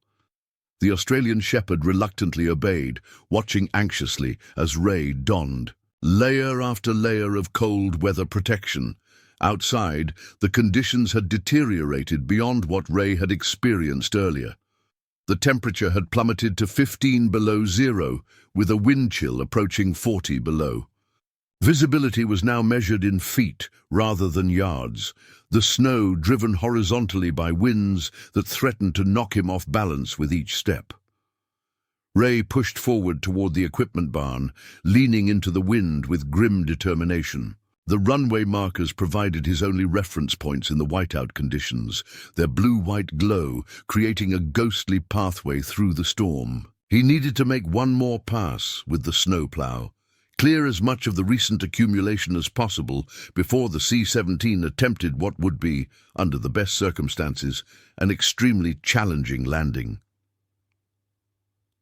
The Australian shepherd reluctantly obeyed, watching anxiously as Ray donned layer after layer of cold weather protection. Outside, the conditions had deteriorated beyond what Ray had experienced earlier. The temperature had plummeted to 15 below zero, with a wind chill approaching 40 below. Visibility was now measured in feet rather than yards, the snow driven horizontally by winds that threatened to knock him off balance with each step. Ray pushed forward toward the equipment barn, leaning into the wind with grim determination. The runway markers provided his only reference points in the whiteout conditions, their blue-white glow creating a ghostly pathway through the storm. He needed to make one more pass with the snowplow, clear as much of the recent accumulation as possible before the C-17 attempted what would be, under the best circumstances, an extremely challenging landing.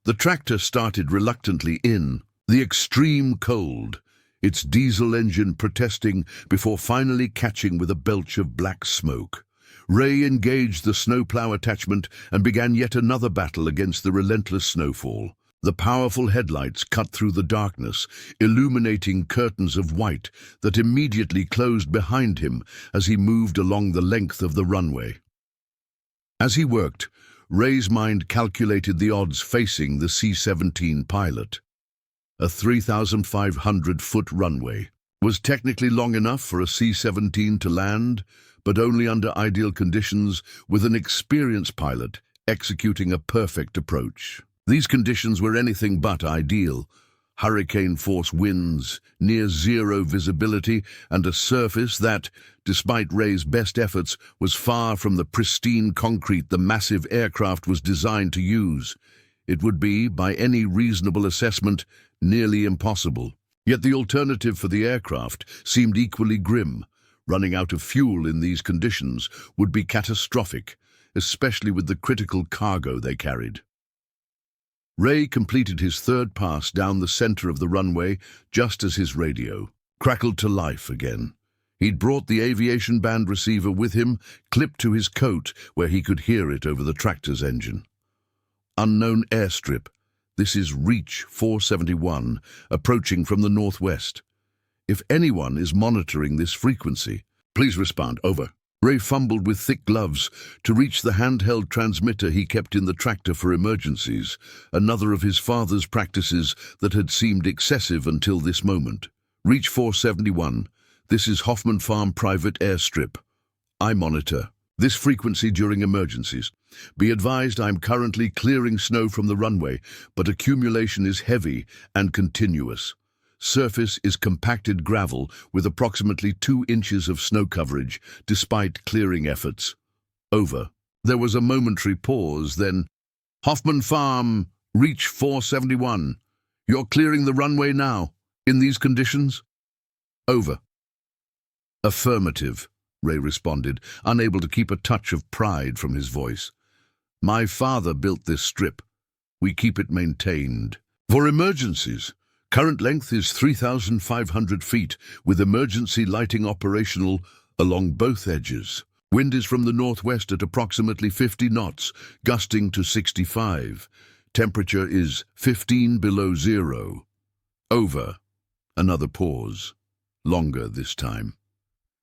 The tractor started reluctantly in the extreme cold, its diesel engine protesting before finally catching with a belch of black smoke. Ray engaged the snowplow attachment and began yet another battle against the relentless snowfall. The powerful headlights cut through the darkness, illuminating curtains of white that immediately closed behind him as he moved along the length of the runway. As he worked, Ray's mind calculated the odds facing the C-17 pilot. A 3,500-foot runway was technically long enough for a C-17 to land, but only under ideal conditions with an experienced pilot executing a perfect approach. These conditions were anything but ideal. Hurricane-force winds, near-zero visibility, and a surface that, despite Ray's best efforts, was far from the pristine concrete the massive aircraft was designed to use. It would be, by any reasonable assessment, nearly impossible. Yet the alternative for the aircraft seemed equally grim. Running out of fuel in these conditions would be catastrophic, especially with the critical cargo they carried. Ray completed his third pass down the center of the runway just as his radio crackled to life again. He'd brought the aviation band receiver with him, clipped to his coat where he could hear it over the tractor's engine. Unknown airstrip. This is Reach 471, approaching from the northwest. If anyone is monitoring this frequency, please respond. Over. Ray fumbled with thick gloves to reach the handheld transmitter he kept in the tractor for emergencies, another of his father's practices that had seemed excessive until this moment. Reach 471. This is Hoffman Farm Private Airstrip. I monitor this frequency during emergencies. Be advised I'm currently clearing snow from the runway, but accumulation is heavy and continuous. Surface is compacted gravel with approximately 2 inches of snow coverage, despite clearing efforts. Over. There was a momentary pause, then, Hoffman Farm, Reach 471. You're clearing the runway now, in these conditions? Over. Affirmative, Ray responded, unable to keep a touch of pride from his voice. My father built this strip. We keep it maintained. For emergencies. Current length is 3,500 feet, with emergency lighting operational along both edges. Wind is from the northwest at approximately 50 knots, gusting to 65. Temperature is 15 below zero. Over. Another pause. Longer this time.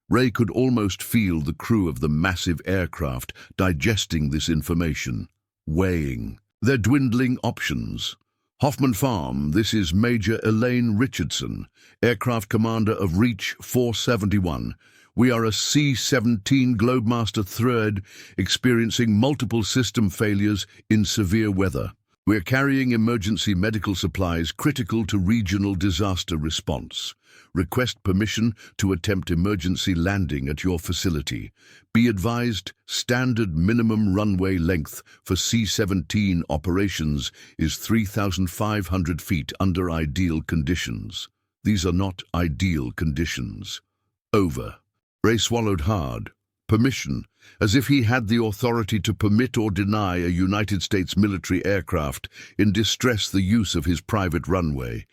Ray could almost feel the crew of the massive aircraft digesting this information, weighing their dwindling options. Hoffman Farm, this is Major Elaine Richardson, Aircraft Commander of Reach 471. We are a C-17 Globemaster thread experiencing multiple system failures in severe weather. We're carrying emergency medical supplies critical to regional disaster response. Request permission to attempt emergency landing at your facility. Be advised, standard minimum runway length for C-17 operations is 3,500 feet under ideal conditions. These are not ideal conditions. Over. Ray swallowed hard. Permission, as if he had the authority to permit or deny a United States military aircraft in distress the use of his private runway.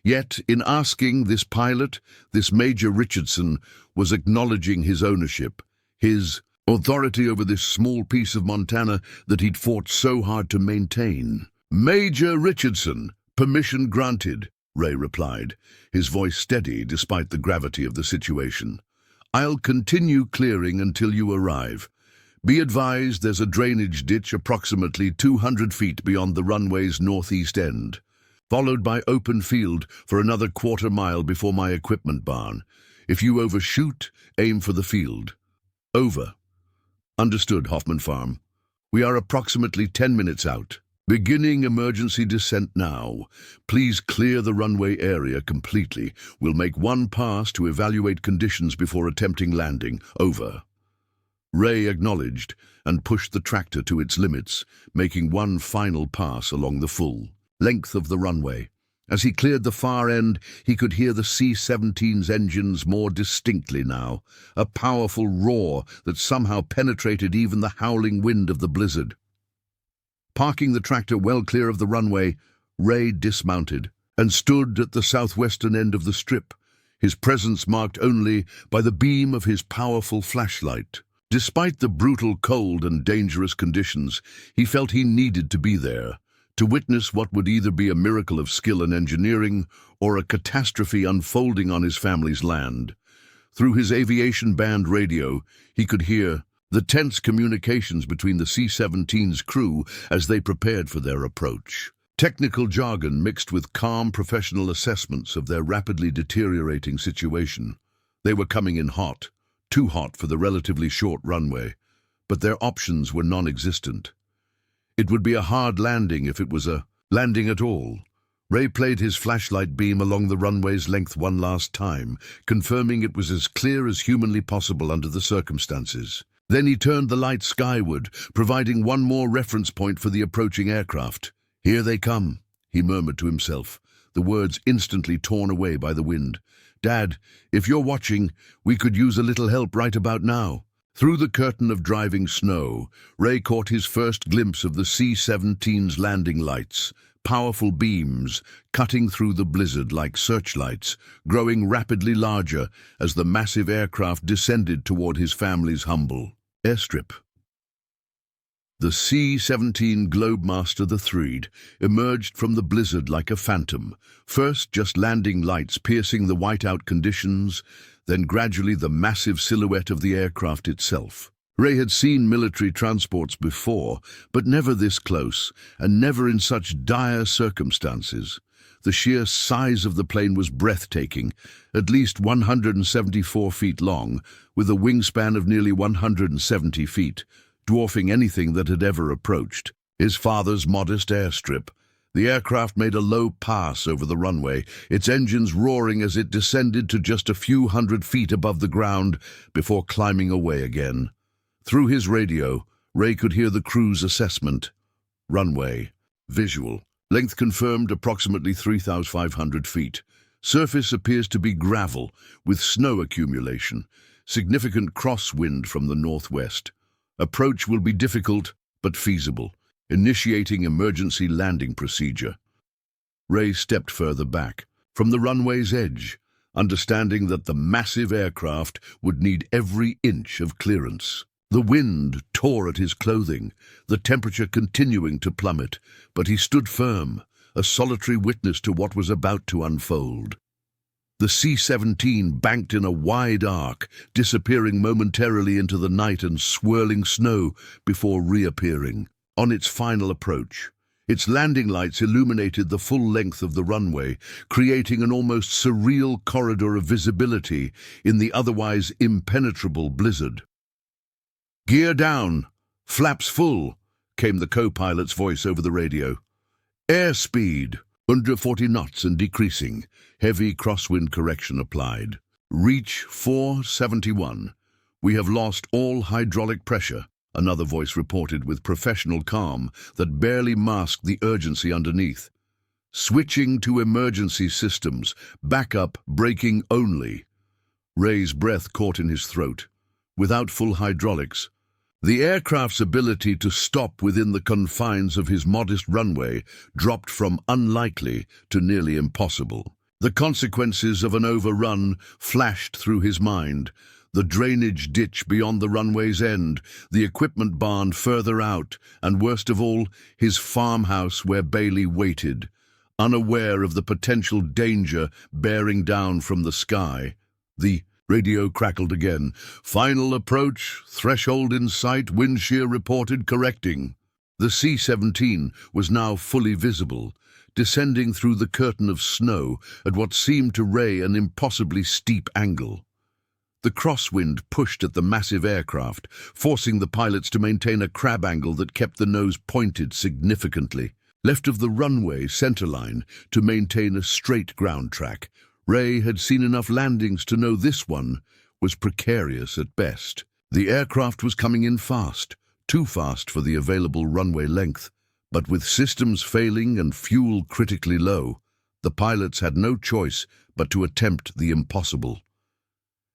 Yet, in asking this pilot, this Major Richardson was acknowledging his ownership, his authority over this small piece of Montana that he'd fought so hard to maintain. Major Richardson, permission granted, Ray replied, his voice steady despite the gravity of the situation. I'll continue clearing until you arrive. Be advised there's a drainage ditch approximately 200 feet beyond the runway's northeast end, followed by open field for another quarter-mile before my equipment barn. If you overshoot, aim for the field. Over. Understood, Hoffman Farm. We are approximately 10 minutes out. Beginning emergency descent now. Please clear the runway area completely. We'll make one pass to evaluate conditions before attempting landing. Over. Ray acknowledged and pushed the tractor to its limits, making one final pass along the full length of the runway. As he cleared the far end, he could hear the C-17's engines more distinctly now, a powerful roar that somehow penetrated even the howling wind of the blizzard. Parking the tractor well clear of the runway, Ray dismounted and stood at the southwestern end of the strip, his presence marked only by the beam of his powerful flashlight. Despite the brutal cold and dangerous conditions, he felt he needed to be there, to witness what would either be a miracle of skill and engineering or a catastrophe unfolding on his family's land. Through his aviation band radio, he could hear the tense communications between the C-17's crew as they prepared for their approach. Technical jargon mixed with calm professional assessments of their rapidly deteriorating situation. They were coming in hot, too hot for the relatively short runway, but their options were non-existent. It would be a hard landing if it was a landing at all. Ray played his flashlight beam along the runway's length one last time, confirming it was as clear as humanly possible under the circumstances. Then he turned the light skyward, providing one more reference point for the approaching aircraft. "Here they come," he murmured to himself, the words instantly torn away by the wind. "Dad, if you're watching, we could use a little help right about now." Through the curtain of driving snow, Ray caught his first glimpse of the C-17's landing lights, powerful beams cutting through the blizzard like searchlights, growing rapidly larger as the massive aircraft descended toward his family's humble airstrip. The C-17 Globemaster III emerged from the blizzard like a phantom, first just landing lights piercing the whiteout conditions, then gradually the massive silhouette of the aircraft itself. Ray had seen military transports before, but never this close, and never in such dire circumstances. The sheer size of the plane was breathtaking, at least 174 feet long, with a wingspan of nearly 170 feet, dwarfing anything that had ever approached. His father's modest airstrip. The aircraft made a low pass over the runway, its engines roaring as it descended to just a few hundred feet above the ground before climbing away again. Through his radio, Ray could hear the crew's assessment. Runway. Visual. Length confirmed approximately 3,500 feet. Surface appears to be gravel, with snow accumulation. Significant crosswind from the northwest. Approach will be difficult, but feasible. Initiating emergency landing procedure. Ray stepped further back, from the runway's edge, understanding that the massive aircraft would need every inch of clearance. The wind tore at his clothing, the temperature continuing to plummet, but he stood firm, a solitary witness to what was about to unfold. The C-17 banked in a wide arc, disappearing momentarily into the night and swirling snow before reappearing. On its final approach, its landing lights illuminated the full length of the runway, creating an almost surreal corridor of visibility in the otherwise impenetrable blizzard. "Gear down! Flaps full!" came the co-pilot's voice over the radio. "Airspeed! 140 knots and decreasing. Heavy crosswind correction applied. Reach 471. We have lost all hydraulic pressure," another voice reported with professional calm that barely masked the urgency underneath. "Switching to emergency systems. Backup braking only." Ray's breath caught in his throat. Without full hydraulics, the aircraft's ability to stop within the confines of his modest runway dropped from unlikely to nearly impossible. The consequences of an overrun flashed through his mind. The drainage ditch beyond the runway's end, the equipment barn further out, and worst of all, his farmhouse where Bailey waited, unaware of the potential danger bearing down from the sky. The Radio crackled again. Final approach, threshold in sight, wind shear reported correcting. The C-17 was now fully visible, descending through the curtain of snow at what seemed to Ray an impossibly steep angle. The crosswind pushed at the massive aircraft, forcing the pilots to maintain a crab angle that kept the nose pointed significantly. Left of the runway centerline to maintain a straight ground track, Ray had seen enough landings to know this one was precarious at best. The aircraft was coming in fast, too fast for the available runway length, but with systems failing and fuel critically low, the pilots had no choice but to attempt the impossible.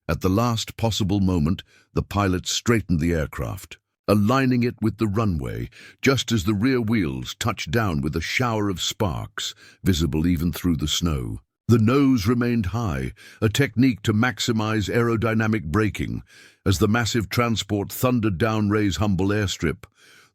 At the last possible moment, the pilots straightened the aircraft, aligning it with the runway, just as the rear wheels touched down with a shower of sparks, visible even through the snow. The nose remained high, a technique to maximize aerodynamic braking. As the massive transport thundered down Ray's humble airstrip,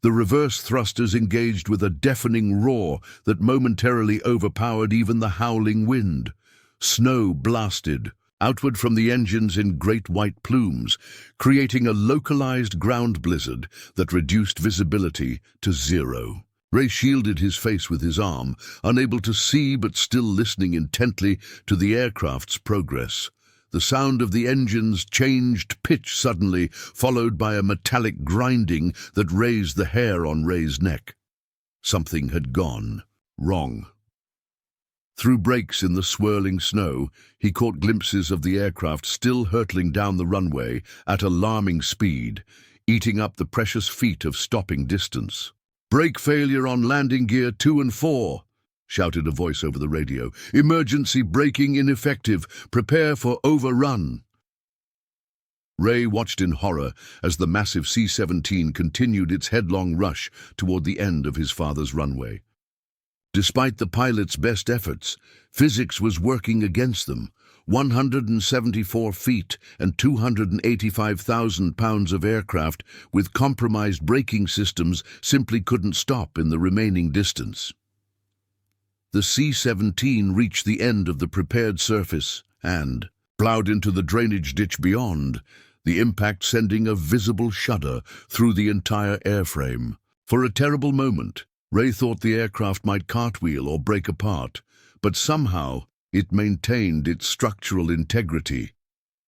the reverse thrusters engaged with a deafening roar that momentarily overpowered even the howling wind. Snow blasted outward from the engines in great white plumes, creating a localized ground blizzard that reduced visibility to zero. Ray shielded his face with his arm, unable to see but still listening intently to the aircraft's progress. The sound of the engines changed pitch suddenly, followed by a metallic grinding that raised the hair on Ray's neck. Something had gone wrong. Through breaks in the swirling snow, he caught glimpses of the aircraft still hurtling down the runway at alarming speed, eating up the precious feet of stopping distance. "Brake failure on landing gear 2 and 4, shouted a voice over the radio. "Emergency braking ineffective. Prepare for overrun." Ray watched in horror as the massive C-17 continued its headlong rush toward the end of his father's runway. Despite the pilot's best efforts, physics was working against them. 174 feet and 285,000 pounds of aircraft with compromised braking systems simply couldn't stop in the remaining distance. The C-17 reached the end of the prepared surface and plowed into the drainage ditch beyond, the impact sending a visible shudder through the entire airframe. For a terrible moment, Ray thought the aircraft might cartwheel or break apart, but somehow it maintained its structural integrity.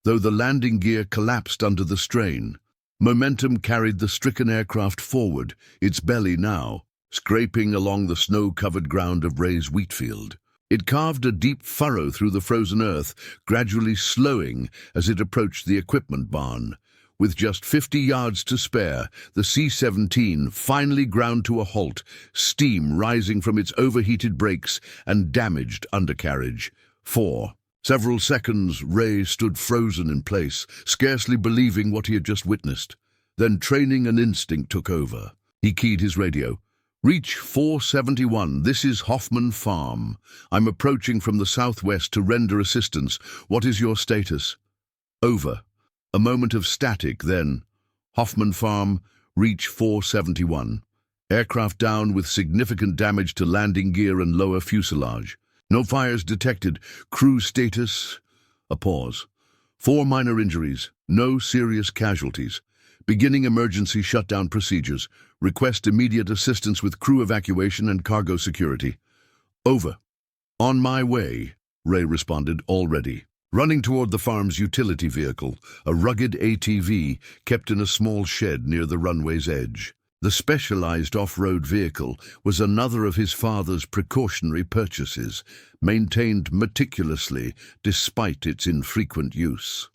Though the landing gear collapsed under the strain, momentum carried the stricken aircraft forward, its belly now scraping along the snow-covered ground of Ray's wheat field. It carved a deep furrow through the frozen earth, gradually slowing as it approached the equipment barn. With just 50 yards to spare, the C-17 finally ground to a halt, steam rising from its overheated brakes and damaged undercarriage. For several seconds, Ray stood frozen in place, scarcely believing what he had just witnessed. Then training and instinct took over. He keyed his radio. "Reach 471, this is Hoffman Farm. I'm approaching from the southwest to render assistance. What is your status?" Over. A moment of static, then. "Hoffman Farm, reach 471. Aircraft down with significant damage to landing gear and lower fuselage. No fires detected. Crew status..." A pause. 4 minor injuries. No serious casualties. Beginning emergency shutdown procedures. Request immediate assistance with crew evacuation and cargo security. Over. "On my way," Ray responded, already. Running toward the farm's utility vehicle, a rugged ATV kept in a small shed near the runway's edge. The specialized off-road vehicle was another of his father's precautionary purchases, maintained meticulously despite its infrequent use.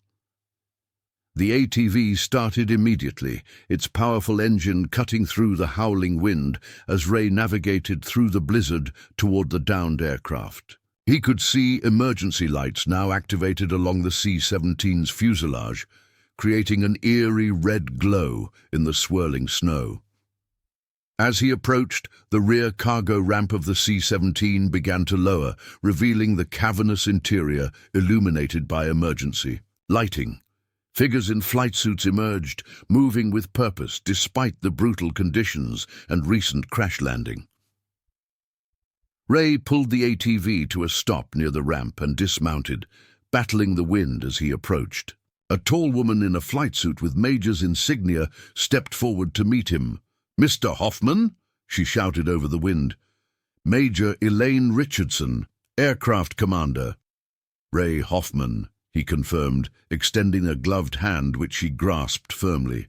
The ATV started immediately, its powerful engine cutting through the howling wind as Ray navigated through the blizzard toward the downed aircraft. He could see emergency lights now activated along the C-17's fuselage, creating an eerie red glow in the swirling snow. As he approached, the rear cargo ramp of the C-17 began to lower, revealing the cavernous interior illuminated by emergency lighting. Figures in flight suits emerged, moving with purpose despite the brutal conditions and recent crash landing. Ray pulled the ATV to a stop near the ramp and dismounted, battling the wind as he approached. A tall woman in a flight suit with Major's insignia stepped forward to meet him. "Mr. Hoffman?" she shouted over the wind. "Major Elaine Richardson, aircraft commander." "Ray Hoffman," he confirmed, extending a gloved hand which she grasped firmly.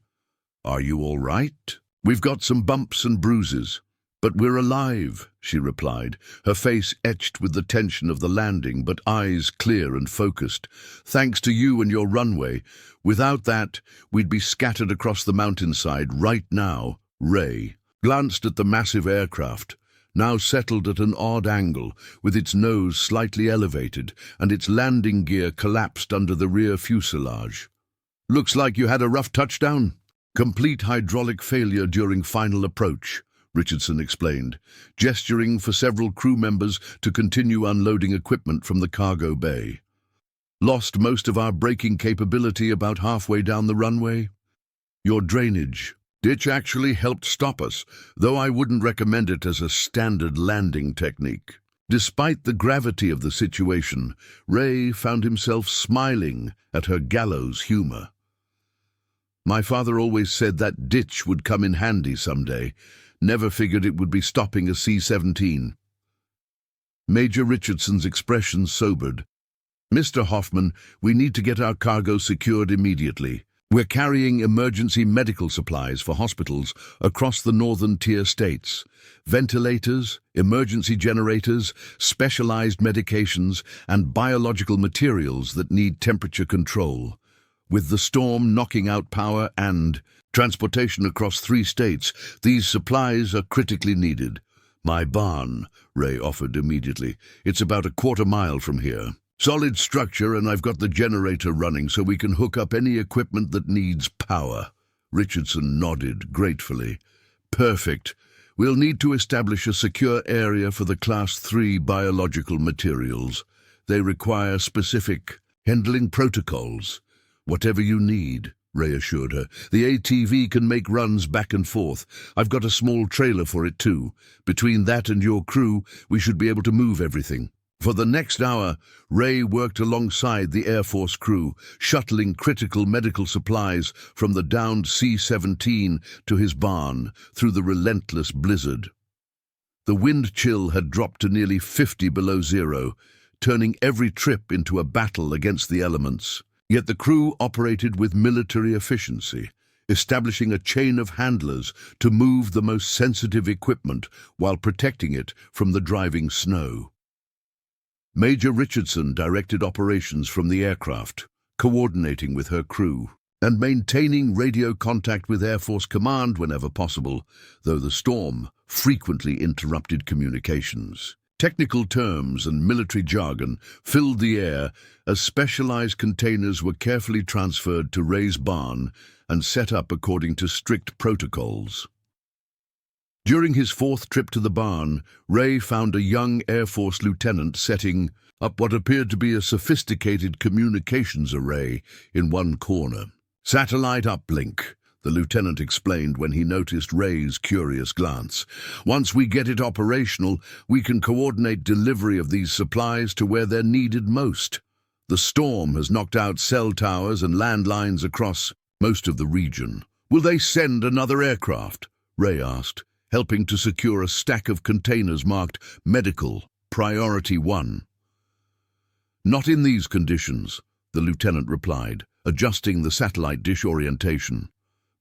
"Are you all right?" "We've got some bumps and bruises, but we're alive," she replied, her face etched with the tension of the landing, but eyes clear and focused. "Thanks to you and your runway. Without that, we'd be scattered across the mountainside right now." Ray glanced at the massive aircraft, now settled at an odd angle, with its nose slightly elevated and its landing gear collapsed under the rear fuselage. "Looks like you had a rough touchdown." "Complete hydraulic failure during final approach," Richardson explained, gesturing for several crew members to continue unloading equipment from the cargo bay. "Lost most of our braking capability about halfway down the runway. Your drainage ditch actually helped stop us, though I wouldn't recommend it as a standard landing technique." Despite the gravity of the situation, Ray found himself smiling at her gallows humor. "My father always said that ditch would come in handy someday. Never figured it would be stopping a C-17. Major Richardson's expression sobered. "Mr. Hoffman, we need to get our cargo secured immediately. We're carrying emergency medical supplies for hospitals across the northern tier states. Ventilators, emergency generators, specialized medications, and biological materials that need temperature control. With the storm knocking out power and transportation across 3 states, these supplies are critically needed." "My barn," Ray offered immediately. "It's about a quarter-mile from here. Solid structure, and I've got the generator running so we can hook up any equipment that needs power." Richardson nodded gratefully. "Perfect. We'll need to establish a secure area for the Class 3 biological materials. They require specific handling protocols." "Whatever you need," Ray assured her. "The ATV can make runs back and forth. I've got a small trailer for it too. Between that and your crew, we should be able to move everything." For the next hour, Ray worked alongside the Air Force crew, shuttling critical medical supplies from the downed C-17 to his barn through the relentless blizzard. The wind chill had dropped to nearly 50 below zero, turning every trip into a battle against the elements. Yet the crew operated with military efficiency, establishing a chain of handlers to move the most sensitive equipment while protecting it from the driving snow. Major Richardson directed operations from the aircraft, coordinating with her crew, and maintaining radio contact with Air Force Command whenever possible, though the storm frequently interrupted communications. Technical terms and military jargon filled the air as specialized containers were carefully transferred to Ray's barn and set up according to strict protocols. During his 4th trip to the barn, Ray found a young Air Force lieutenant setting up what appeared to be a sophisticated communications array in one corner. "Satellite uplink," the lieutenant explained when he noticed Ray's curious glance. "Once we get it operational, we can coordinate delivery of these supplies to where they're needed most. The storm has knocked out cell towers and landlines across most of the region." "Will they send another aircraft?" Ray asked, helping to secure a stack of containers marked Medical, Priority 1. "Not in these conditions," the lieutenant replied, adjusting the satellite dish orientation.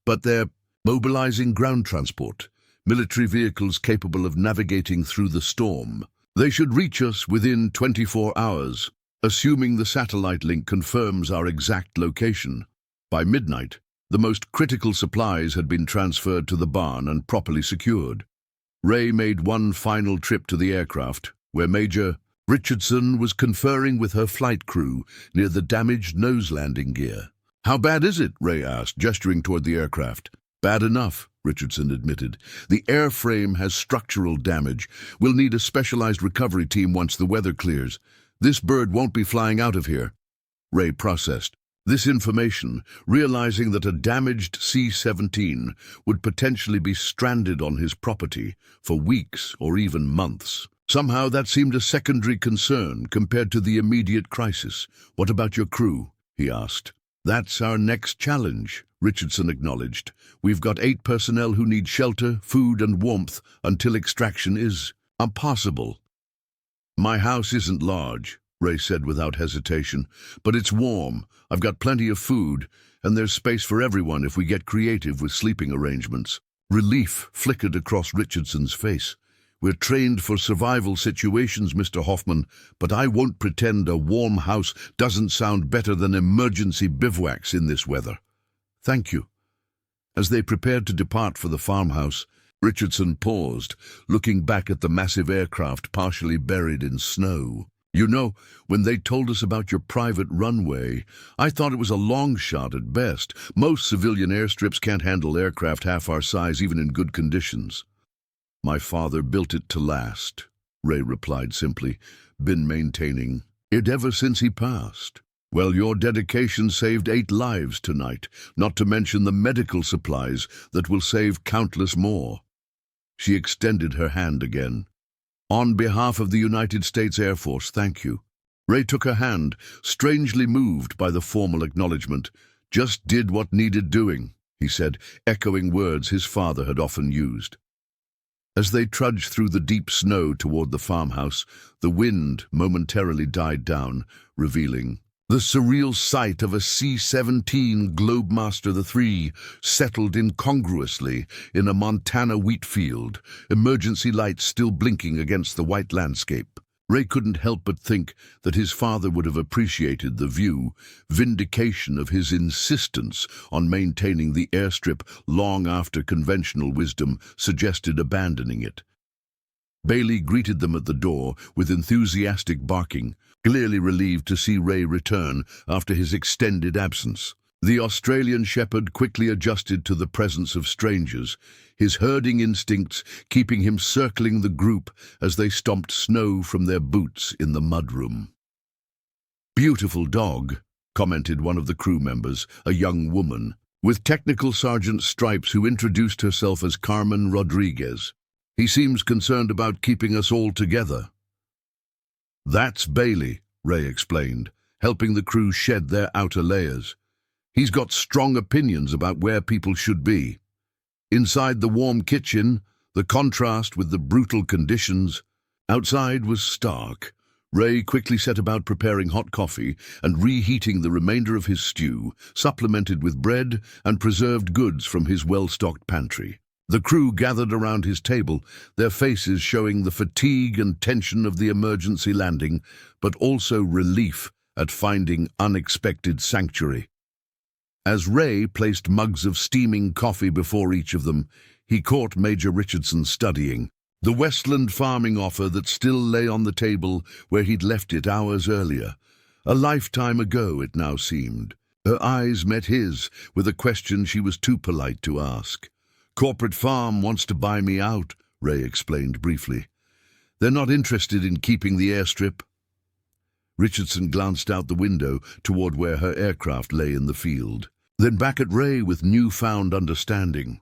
"But they're mobilizing ground transport, military vehicles capable of navigating through the storm. They should reach us within 24 hours, assuming the satellite link confirms our exact location." By midnight, the most critical supplies had been transferred to the barn and properly secured. Ray made one final trip to the aircraft, where Major Richardson was conferring with her flight crew near the damaged nose landing gear. "How bad is it?" Ray asked, gesturing toward the aircraft. "Bad enough," Richardson admitted. "The airframe has structural damage. We'll need a specialized recovery team once the weather clears. This bird won't be flying out of here." Ray processed this information, realizing that a damaged C-17 would potentially be stranded on his property for weeks or even months. Somehow that seemed a secondary concern compared to the immediate crisis. "What about your crew?" he asked. That's our next challenge, Richardson acknowledged. We've got 8 personnel who need shelter, food, and warmth until extraction is impossible. My house isn't large, Ray said without hesitation, but it's warm. I've got plenty of food, and there's space for everyone if we get creative with sleeping arrangements. Relief flickered across Richardson's face. We're trained for survival situations, Mr. Hoffman, but I won't pretend a warm house doesn't sound better than emergency bivouacs in this weather. Thank you. As they prepared to depart for the farmhouse, Richardson paused, looking back at the massive aircraft partially buried in snow. You know, when they told us about your private runway, I thought it was a long shot at best. Most civilian airstrips can't handle aircraft half our size, even in good conditions. My father built it to last, Ray replied simply. Been maintaining it ever since he passed. Well, your dedication saved 8 lives tonight, not to mention the medical supplies that will save countless more. She extended her hand again. On behalf of the United States Air Force, thank you. Ray took her hand, strangely moved by the formal acknowledgement. Just did what needed doing, he said, echoing words his father had often used. As they trudged through the deep snow toward the farmhouse, the wind momentarily died down, revealing the surreal sight of a C-17 Globemaster III settled incongruously in a Montana wheat field, emergency lights still blinking against the white landscape. Ray couldn't help but think that his father would have appreciated the view, vindication of his insistence on maintaining the airstrip long after conventional wisdom suggested abandoning it. Bailey greeted them at the door with enthusiastic barking, clearly relieved to see Ray return after his extended absence. The Australian shepherd quickly adjusted to the presence of strangers, his herding instincts keeping him circling the group as they stomped snow from their boots in the mudroom. "Beautiful dog," commented one of the crew members, a young woman, with technical sergeant stripes who introduced herself as Carmen Rodriguez. "He seems concerned about keeping us all together." "That's Bailey," Ray explained, helping the crew shed their outer layers. "He's got strong opinions about where people should be." Inside the warm kitchen, the contrast with the brutal conditions outside was stark. Ray quickly set about preparing hot coffee and reheating the remainder of his stew, supplemented with bread and preserved goods from his well-stocked pantry. The crew gathered around his table, their faces showing the fatigue and tension of the emergency landing, but also relief at finding unexpected sanctuary. As Ray placed mugs of steaming coffee before each of them, he caught Major Richardson studying the Westland farming offer that still lay on the table where he'd left it hours earlier. A lifetime ago, it now seemed. Her eyes met his with a question she was too polite to ask. "Corporate farm wants to buy me out," Ray explained briefly. "They're not interested in keeping the airstrip." Richardson glanced out the window toward where her aircraft lay in the field, then back at Ray with newfound understanding.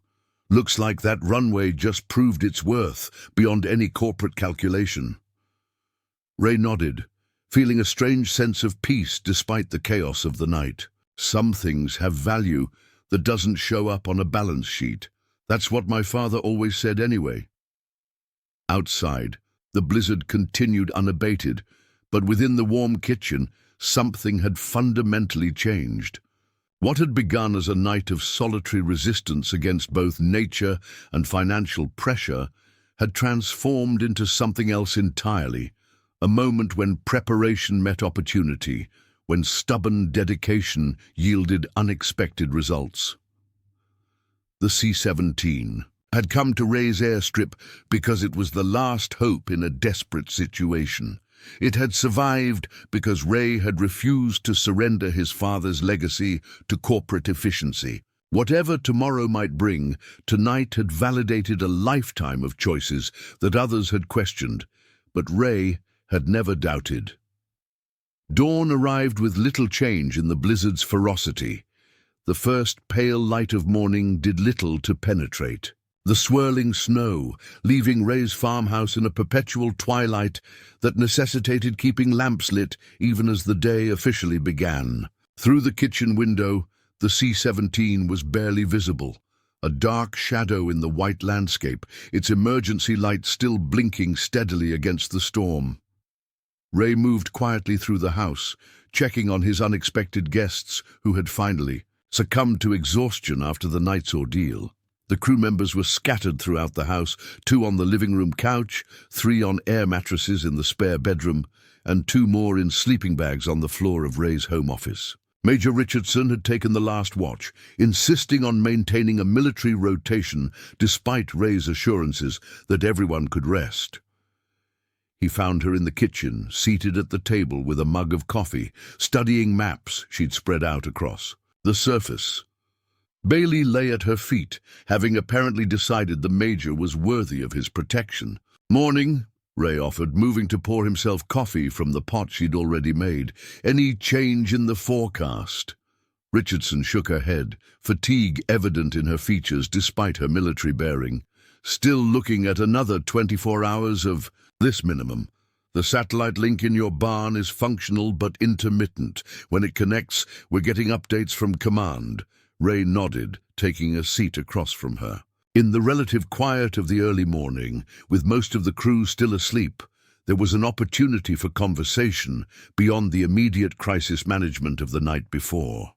"Looks like that runway just proved its worth beyond any corporate calculation." Ray nodded, feeling a strange sense of peace despite the chaos of the night. Some things have value that doesn't show up on a balance sheet. That's what my father always said anyway. Outside, the blizzard continued unabated, but within the warm kitchen, something had fundamentally changed. What had begun as a night of solitary resistance against both nature and financial pressure had transformed into something else entirely, a moment when preparation met opportunity, when stubborn dedication yielded unexpected results. The C-17 had come to Ray's airstrip because it was the last hope in a desperate situation. It had survived because Ray had refused to surrender his father's legacy to corporate efficiency. Whatever tomorrow might bring, tonight had validated a lifetime of choices that others had questioned, but Ray had never doubted. Dawn arrived with little change in the blizzard's ferocity. The first pale light of morning did little to penetrate the swirling snow, leaving Ray's farmhouse in a perpetual twilight that necessitated keeping lamps lit even as the day officially began. Through the kitchen window, the C-17 was barely visible, a dark shadow in the white landscape, its emergency light still blinking steadily against the storm. Ray moved quietly through the house, checking on his unexpected guests who had finally succumbed to exhaustion after the night's ordeal. The crew members were scattered throughout the house, 2 on the living room couch, 3 on air mattresses in the spare bedroom, and 2 more in sleeping bags on the floor of Ray's home office. Major Richardson had taken the last watch, insisting on maintaining a military rotation despite Ray's assurances that everyone could rest. He found her in the kitchen, seated at the table with a mug of coffee, studying maps she'd spread out across the surface. Bailey lay at her feet, having apparently decided the Major was worthy of his protection. "Morning," Ray offered, moving to pour himself coffee from the pot she'd already made. "Any change in the forecast?" Richardson shook her head, fatigue evident in her features despite her military bearing. "Still looking at another 24 hours of this minimum. The satellite link in your barn is functional but intermittent. When it connects, we're getting updates from command." Ray nodded, taking a seat across from her. In the relative quiet of the early morning, with most of the crew still asleep, there was an opportunity for conversation beyond the immediate crisis management of the night before.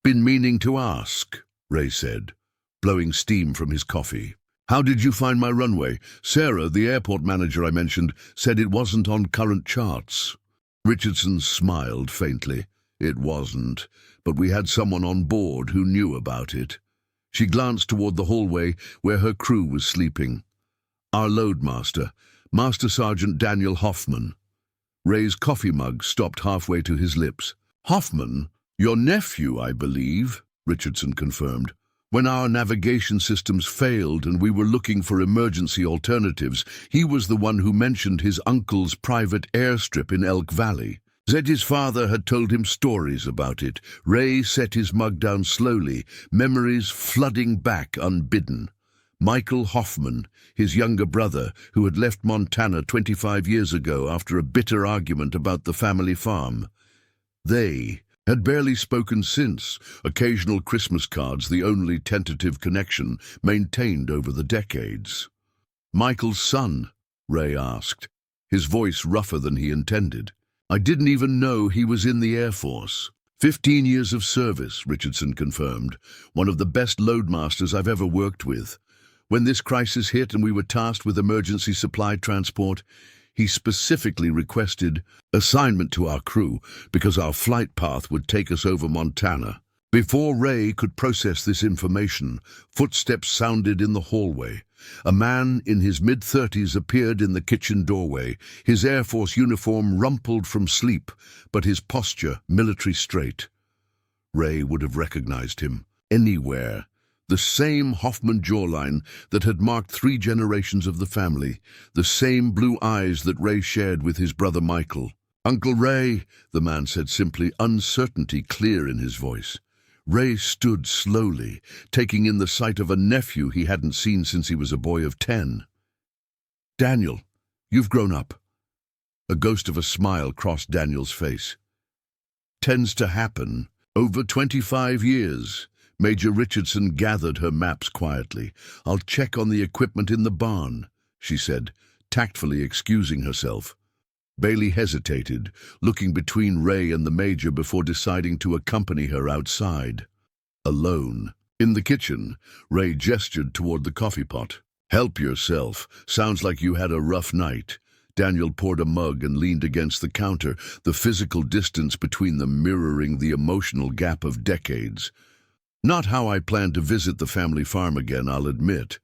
"Been meaning to ask," Ray said, blowing steam from his coffee. "How did you find my runway? Sarah, the airport manager I mentioned, said it wasn't on current charts." Richardson smiled faintly. "It wasn't, but we had someone on board who knew about it." She glanced toward the hallway where her crew was sleeping. "Our loadmaster, Master Sergeant Daniel Hoffman." Ray's coffee mug stopped halfway to his lips. "Hoffman? Your nephew, I believe," Richardson confirmed. "When our navigation systems failed and we were looking for emergency alternatives, he was the one who mentioned his uncle's private airstrip in Elk Valley. Said his father had told him stories about it." Ray set his mug down slowly, memories flooding back unbidden. Michael Hoffman, his younger brother, who had left Montana 25 years ago after a bitter argument about the family farm. They had barely spoken since, occasional Christmas cards the only tentative connection maintained over the decades. "Michael's son?" Ray asked, his voice rougher than he intended. "I didn't even know he was in the Air Force." 15 years of service, Richardson confirmed. "One of the best loadmasters I've ever worked with. When this crisis hit and we were tasked with emergency supply transport, he specifically requested assignment to our crew because our flight path would take us over Montana." Before Ray could process this information, footsteps sounded in the hallway. A man in his mid-30s appeared in the kitchen doorway, his Air Force uniform rumpled from sleep, but his posture military straight. Ray would have recognized him anywhere. The same Hoffman jawline that had marked 3 generations of the family, the same blue eyes that Ray shared with his brother Michael. "Uncle Ray," the man said simply, uncertainty clear in his voice. Ray stood slowly, taking in the sight of a nephew he hadn't seen since he was a boy of 10. "Daniel, you've grown up." A ghost of a smile crossed Daniel's face. "Tends to happen. Over 25 years. Major Richardson gathered her maps quietly. "I'll check on the equipment in the barn," she said, tactfully excusing herself. Bailey hesitated, looking between Ray and the Major before deciding to accompany her outside. Alone. In the kitchen, Ray gestured toward the coffee pot. "Help yourself. Sounds like you had a rough night." Daniel poured a mug and leaned against the counter, the physical distance between them mirroring the emotional gap of decades. "Not how I plan to visit the family farm again, I'll admit."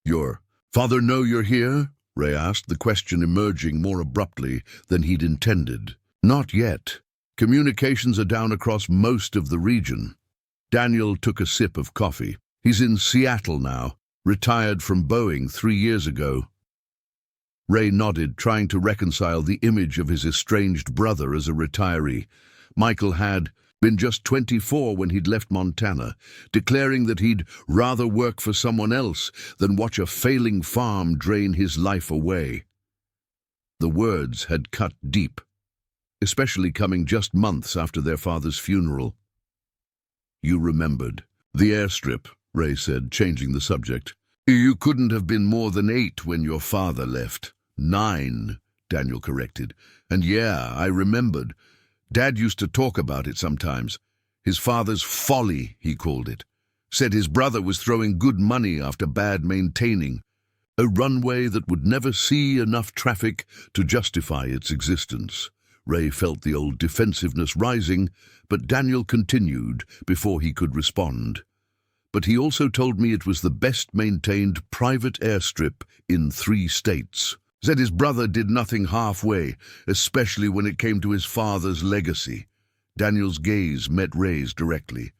"Your father know you're here?" Ray asked, the question emerging more abruptly than he'd intended. "Not yet. Communications are down across most of the region." Daniel took a sip of coffee. "He's in Seattle now, retired from Boeing 3 years ago." Ray nodded, trying to reconcile the image of his estranged brother as a retiree. Michael had been just 24 when he'd left Montana, declaring that he'd rather work for someone else than watch a failing farm drain his life away. The words had cut deep, especially coming just months after their father's funeral. You remembered. The airstrip, Ray said, changing the subject. You couldn't have been more than 8 when your father left. 9, Daniel corrected. And yeah, I remembered. Dad used to talk about it sometimes. His father's folly, he called it. Said his brother was throwing good money after bad maintaining. A runway that would never see enough traffic to justify its existence. Ray felt the old defensiveness rising, but Daniel continued before he could respond. But he also told me it was the best-maintained private airstrip in 3 states. Said his brother did nothing halfway, especially when it came to his father's legacy. Daniel's gaze met Ray's directly.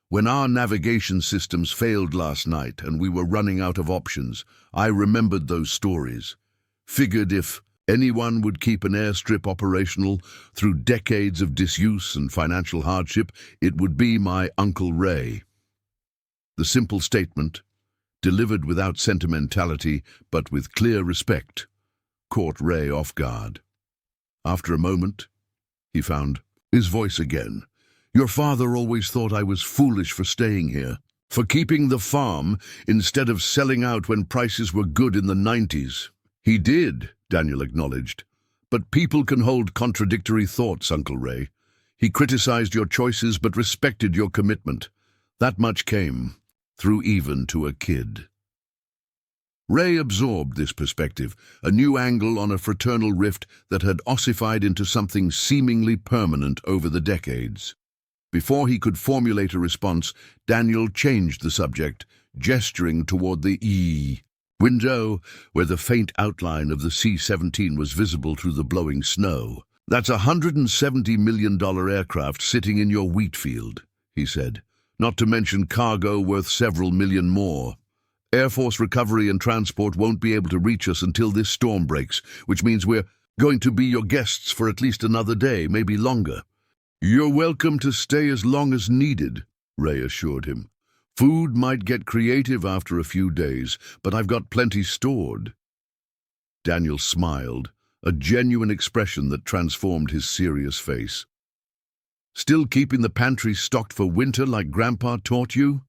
When our navigation systems failed last night and we were running out of options, I remembered those stories. Figured if anyone would keep an airstrip operational through decades of disuse and financial hardship, it would be my Uncle Ray. The simple statement, delivered without sentimentality but with clear respect, caught Ray off guard. After a moment, he found his voice again. Your father always thought I was foolish for staying here, for keeping the farm instead of selling out when prices were good in the 90s. He did, Daniel acknowledged. But people can hold contradictory thoughts, Uncle Ray. He criticized your choices but respected your commitment. That much came through even to a kid. Ray absorbed this perspective, a new angle on a fraternal rift that had ossified into something seemingly permanent over the decades. Before he could formulate a response, Daniel changed the subject, gesturing toward the window where the faint outline of the C-17 was visible through the blowing snow. That's a $170 million aircraft sitting in your wheat field, he said, not to mention cargo worth several million more. Air Force recovery and transport won't be able to reach us until this storm breaks, which means we're going to be your guests for at least another day, maybe longer. You're welcome to stay as long as needed, Ray assured him. Food might get creative after a few days, but I've got plenty stored. Daniel smiled, a genuine expression that transformed his serious face. Still keeping the pantry stocked for winter like Grandpa taught you?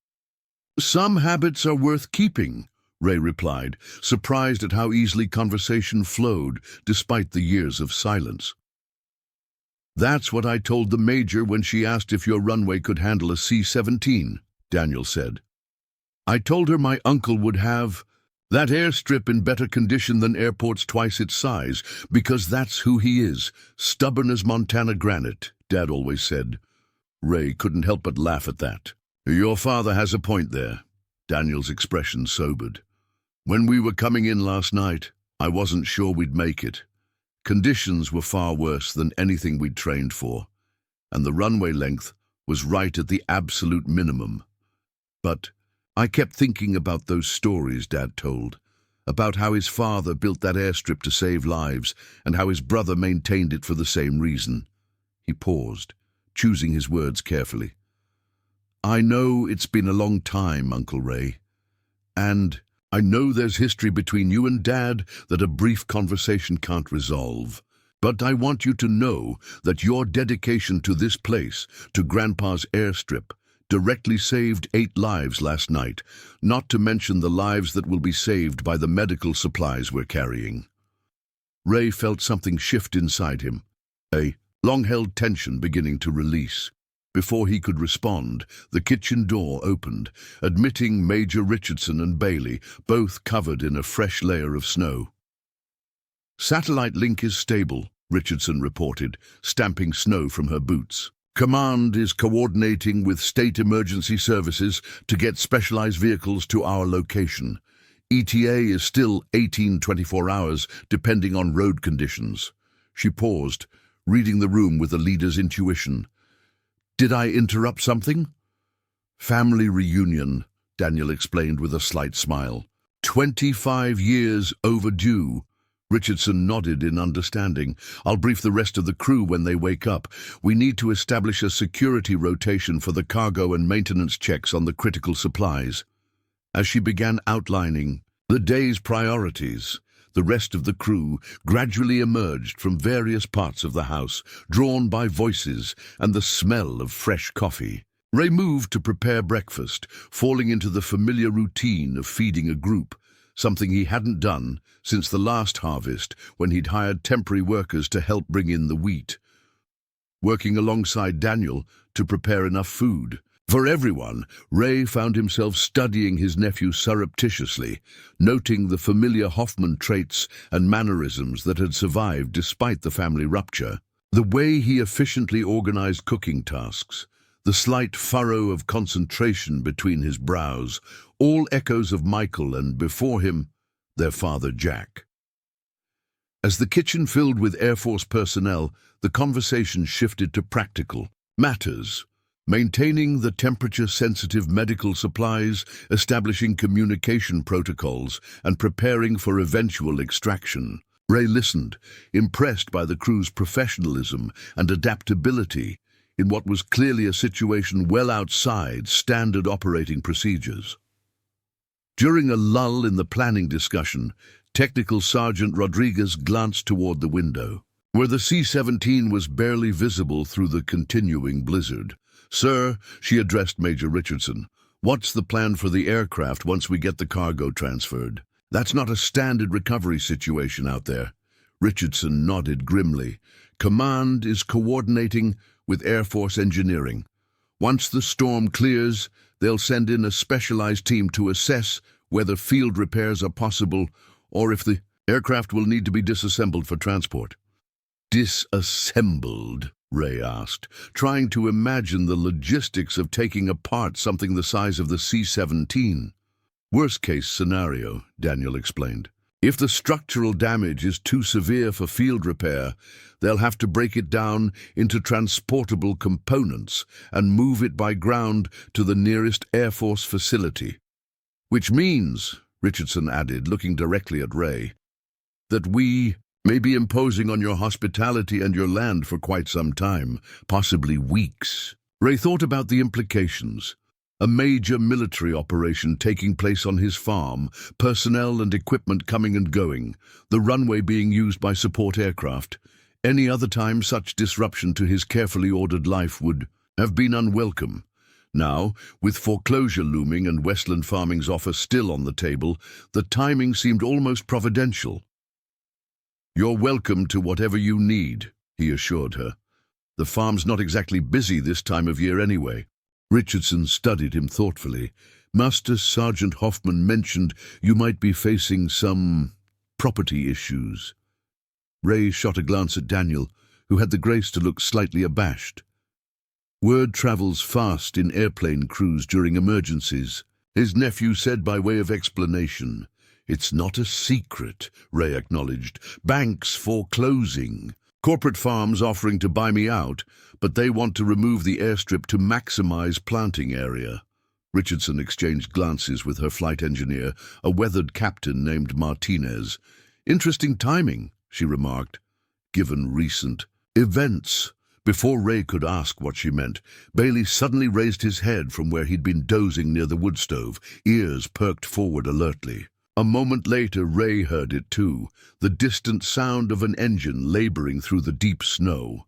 Some habits are worth keeping, Ray replied, surprised at how easily conversation flowed despite the years of silence. That's what I told the Major when she asked if your runway could handle a C-17, Daniel said. I told her my uncle would have that airstrip in better condition than airports twice its size, because that's who he is, stubborn as Montana granite, Dad always said. Ray couldn't help but laugh at that. Your father has a point there. Daniel's expression sobered. When we were coming in last night, I wasn't sure we'd make it. Conditions were far worse than anything we'd trained for, and the runway length was right at the absolute minimum. But I kept thinking about those stories Dad told, about how his father built that airstrip to save lives and how his brother maintained it for the same reason. He paused, choosing his words carefully. I know it's been a long time, Uncle Ray, and I know there's history between you and Dad that a brief conversation can't resolve. But I want you to know that your dedication to this place, to Grandpa's airstrip, directly saved 8 lives last night, not to mention the lives that will be saved by the medical supplies we're carrying. Ray felt something shift inside him, a long-held tension beginning to release. Before he could respond, the kitchen door opened, admitting Major Richardson and Bailey, both covered in a fresh layer of snow. Satellite link is stable, Richardson reported, stamping snow from her boots. Command is coordinating with state emergency services to get specialized vehicles to our location. ETA is still 18-24 hours, depending on road conditions. She paused, reading the room with the leader's intuition. Did I interrupt something? Family reunion, Daniel explained with a slight smile. 25 years overdue. Richardson nodded in understanding. I'll brief the rest of the crew when they wake up. We need to establish a security rotation for the cargo and maintenance checks on the critical supplies. As she began outlining the day's priorities, The rest of the crew gradually emerged from various parts of the house, drawn by voices and the smell of fresh coffee. Ray moved to prepare breakfast, falling into the familiar routine of feeding a group, something he hadn't done since the last harvest when he'd hired temporary workers to help bring in the wheat. Working alongside Daniel to prepare enough food for everyone, Ray found himself studying his nephew surreptitiously, noting the familiar Hoffman traits and mannerisms that had survived despite the family rupture. The way he efficiently organized cooking tasks, the slight furrow of concentration between his brows, all echoes of Michael and, before him, their father Jack. As the kitchen filled with Air Force personnel, the conversation shifted to practical matters. Maintaining the temperature-sensitive medical supplies, establishing communication protocols, and preparing for eventual extraction. Ray listened, impressed by the crew's professionalism and adaptability in what was clearly a situation well outside standard operating procedures. During a lull in the planning discussion, Technical Sergeant Rodriguez glanced toward the window, where the C-17 was barely visible through the continuing blizzard. "Sir," she addressed Major Richardson, "what's the plan for the aircraft once we get the cargo transferred?" "That's not a standard recovery situation out there." Richardson nodded grimly. "Command is coordinating with Air Force engineering. Once the storm clears, they'll send in a specialized team to assess whether field repairs are possible or if the aircraft will need to be disassembled for transport." "Disassembled?" Ray asked, trying to imagine the logistics of taking apart something the size of the C-17. "Worst-case scenario," Daniel explained. "If the structural damage is too severe for field repair, they'll have to break it down into transportable components and move it by ground to the nearest Air Force facility. Which means," Richardson added, looking directly at Ray, "that we may be imposing on your hospitality and your land for quite some time, possibly weeks." Ray thought about the implications. A major military operation taking place on his farm, personnel and equipment coming and going, the runway being used by support aircraft. Any other time such disruption to his carefully ordered life would have been unwelcome. Now, with foreclosure looming and Westland Farming's offer still on the table, the timing seemed almost providential. "You're welcome to whatever you need," he assured her. "The farm's not exactly busy this time of year anyway." Richardson studied him thoughtfully. "Master Sergeant Hoffman mentioned you might be facing some property issues." Ray shot a glance at Daniel, who had the grace to look slightly abashed. "Word travels fast in airplane crews during emergencies," his nephew said by way of explanation. "It's not a secret," Ray acknowledged. "Banks foreclosing. Corporate farms offering to buy me out, but they want to remove the airstrip to maximize planting area." Richardson exchanged glances with her flight engineer, a weathered captain named Martinez. "Interesting timing," she remarked, "given recent events." Before Ray could ask what she meant, Bailey suddenly raised his head from where he'd been dozing near the wood stove, ears perked forward alertly. A moment later, Ray heard it too, the distant sound of an engine laboring through the deep snow.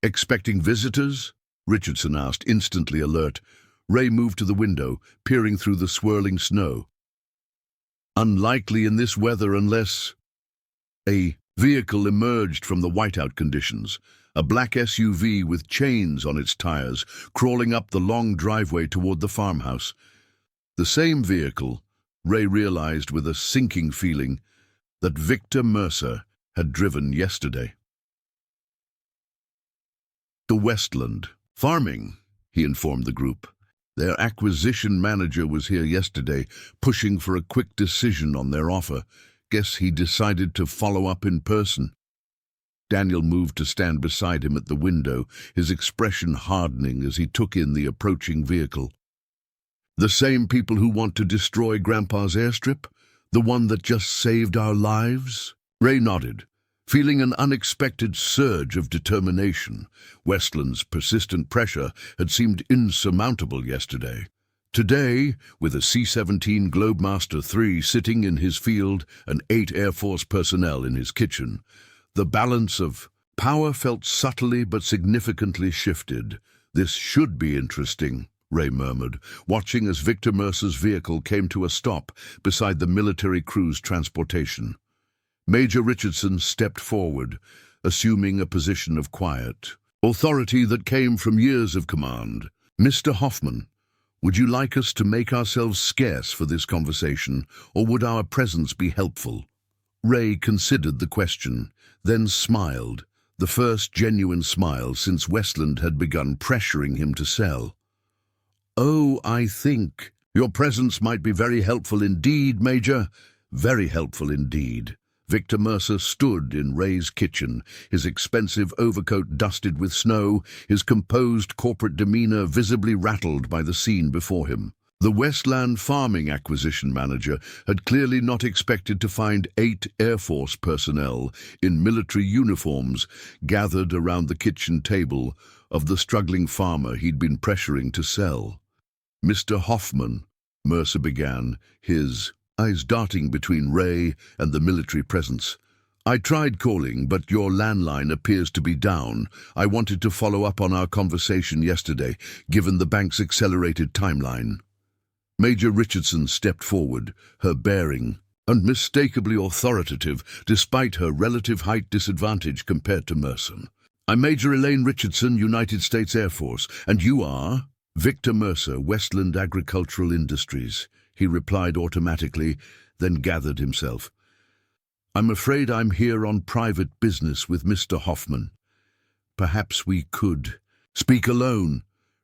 "Expecting visitors?" Richardson asked, instantly alert. Ray moved to the window, peering through the swirling snow. "Unlikely in this weather unless—" A vehicle emerged from the whiteout conditions, a black SUV with chains on its tires, crawling up the long driveway toward the farmhouse. The same vehicle, Ray realized with a sinking feeling, that Victor Mercer had driven yesterday. "The Westland Farming," he informed the group. "Their acquisition manager was here yesterday, pushing for a quick decision on their offer. Guess he decided to follow up in person." Daniel moved to stand beside him at the window, his expression hardening as he took in the approaching vehicle. "The same people who want to destroy Grandpa's airstrip? The one that just saved our lives?" Ray nodded, feeling an unexpected surge of determination. Westland's persistent pressure had seemed insurmountable yesterday. Today, with a C-17 Globemaster III sitting in his field and 8 Air Force personnel in his kitchen, the balance of power felt subtly but significantly shifted. "This should be interesting," Ray murmured, watching as Victor Mercer's vehicle came to a stop beside the military cruise transportation. Major Richardson stepped forward, assuming a position of quiet authority that came from years of command. "Mr. Hoffman, would you like us to make ourselves scarce for this conversation, or would our presence be helpful?" Ray considered the question, then smiled, the first genuine smile since Westland had begun pressuring him to sell. "Oh, I think your presence might be very helpful indeed, Major. Very helpful indeed." Victor Mercer stood in Ray's kitchen, his expensive overcoat dusted with snow, his composed corporate demeanor visibly rattled by the scene before him. The Westland farming acquisition manager had clearly not expected to find 8 Air Force personnel in military uniforms gathered around the kitchen table of the struggling farmer he'd been pressuring to sell. "Mr. Hoffman," Mercer began, his eyes darting between Ray and the military presence. "I tried calling, but your landline appears to be down. I wanted to follow up on our conversation yesterday, given the bank's accelerated timeline." Major Richardson stepped forward, her bearing unmistakably authoritative despite her relative height disadvantage compared to Mercer. "I'm Major Elaine Richardson, United States Air Force, and you are?" "Victor Mercer, Westland Agricultural Industries," he replied automatically, then gathered himself. "I'm afraid I'm here on private business with Mr. Hoffman. Perhaps we could speak alone."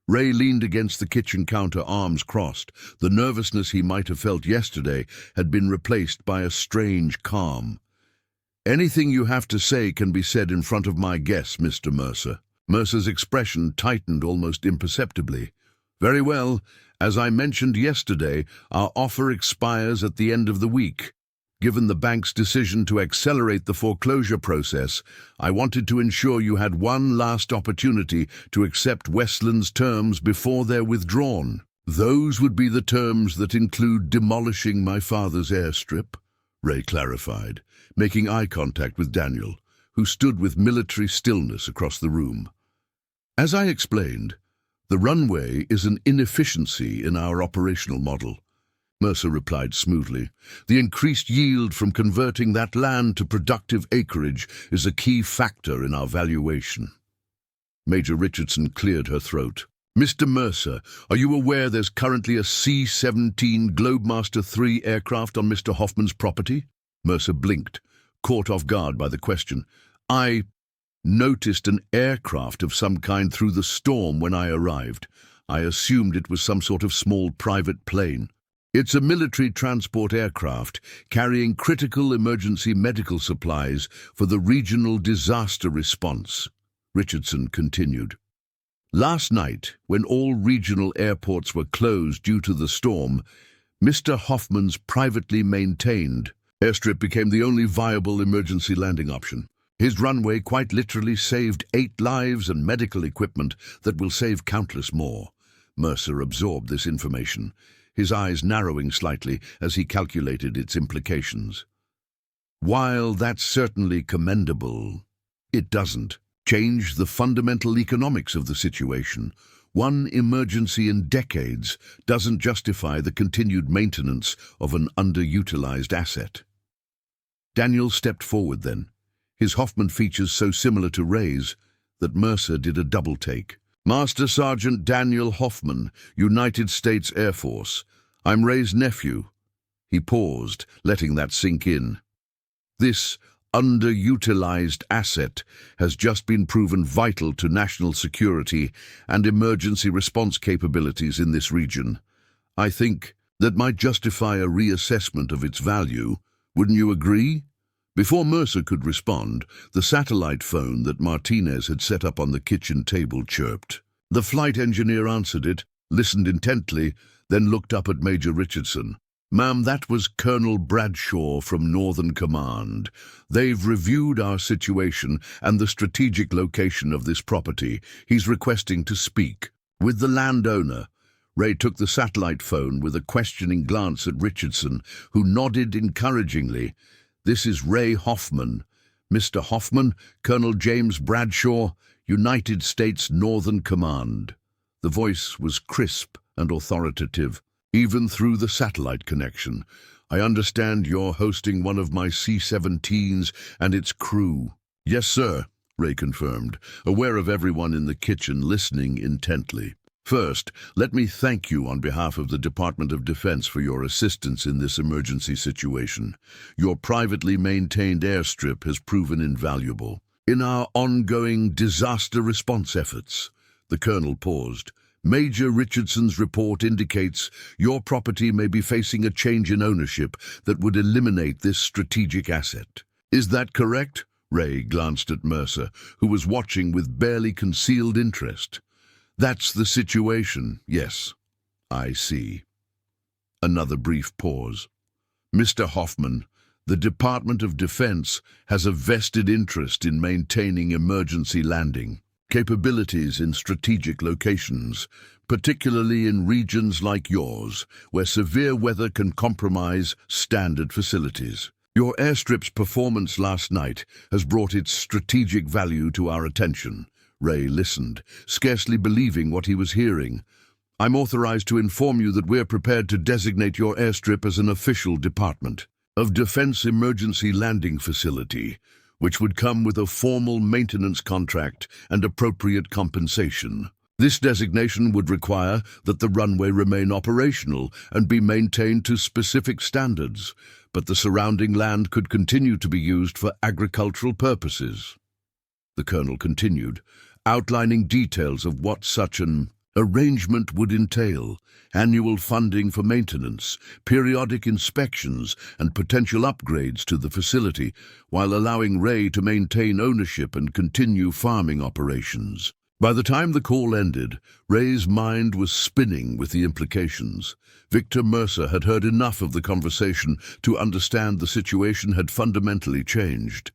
Ray leaned against the kitchen counter, arms crossed. The nervousness he might have felt yesterday had been replaced by a strange calm. "Anything you have to say can be said in front of my guests, Mr. Mercer." Mercer's expression tightened almost imperceptibly. "Very well. As I mentioned yesterday, our offer expires at the end of the week. Given the bank's decision to accelerate the foreclosure process, I wanted to ensure you had one last opportunity to accept Westland's terms before they're withdrawn. Those would be the terms that include demolishing my father's airstrip," Ray clarified, making eye contact with Daniel, who stood with military stillness across the room. "As I explained, the runway is an inefficiency in our operational model," Mercer replied smoothly. "The increased yield from converting that land to productive acreage is a key factor in our valuation." Major Richardson cleared her throat. "Mr. Mercer, are you aware there's currently a C-17 Globemaster III aircraft on Mr. Hoffman's property?" Mercer blinked, caught off guard by the question. "I noticed an aircraft of some kind through the storm when I arrived. I assumed it was some sort of small private plane." "It's a military transport aircraft carrying critical emergency medical supplies for the regional disaster response," Richardson continued. "Last night, when all regional airports were closed due to the storm, Mr. Hoffman's privately maintained airstrip became the only viable emergency landing option. His runway quite literally saved 8 lives and medical equipment that will save countless more." Mercer absorbed this information, his eyes narrowing slightly as he calculated its implications. "While that's certainly commendable, it doesn't change the fundamental economics of the situation. One emergency in decades doesn't justify the continued maintenance of an underutilized asset." Daniel stepped forward then, his Hoffman features so similar to Ray's that Mercer did a double take. "Master Sergeant Daniel Hoffman, United States Air Force. I'm Ray's nephew." He paused, letting that sink in. "This underutilized asset has just been proven vital to national security and emergency response capabilities in this region. I think that might justify a reassessment of its value. Wouldn't you agree?" Before Mercer could respond, the satellite phone that Martinez had set up on the kitchen table chirped. The flight engineer answered it, listened intently, then looked up at Major Richardson. "Ma'am, that was Colonel Bradshaw from Northern Command. They've reviewed our situation and the strategic location of this property. He's requesting to speak with the landowner." Ray took the satellite phone with a questioning glance at Richardson, who nodded encouragingly. "This is Ray Hoffman. Mr. Hoffman, Colonel James Bradshaw, United States Northern Command." The voice was crisp and authoritative, even through the satellite connection. "I understand you're hosting one of my C-17s and its crew." "Yes, sir," Ray confirmed, aware of everyone in the kitchen listening intently. "First, let me thank you on behalf of the Department of Defense for your assistance in this emergency situation. Your privately maintained airstrip has proven invaluable in our ongoing disaster response efforts." The colonel paused. "Major Richardson's report indicates your property may be facing a change in ownership that would eliminate this strategic asset. Is that correct?" Ray glanced at Mercer, who was watching with barely concealed interest. "That's the situation, yes." "I see." Another brief pause. "Mr. Hoffman, the Department of Defense has a vested interest in maintaining emergency landing capabilities in strategic locations, particularly in regions like yours, where severe weather can compromise standard facilities. Your airstrip's performance last night has brought its strategic value to our attention." Ray listened, scarcely believing what he was hearing. "I'm authorized to inform you that we're prepared to designate your airstrip as an official Department of Defense emergency landing facility, which would come with a formal maintenance contract and appropriate compensation. This designation would require that the runway remain operational and be maintained to specific standards, but the surrounding land could continue to be used for agricultural purposes." The colonel continued, outlining details of what such an arrangement would entail: annual funding for maintenance, periodic inspections, and potential upgrades to the facility, while allowing Ray to maintain ownership and continue farming operations. By the time the call ended, Ray's mind was spinning with the implications. Victor Mercer had heard enough of the conversation to understand the situation had fundamentally changed.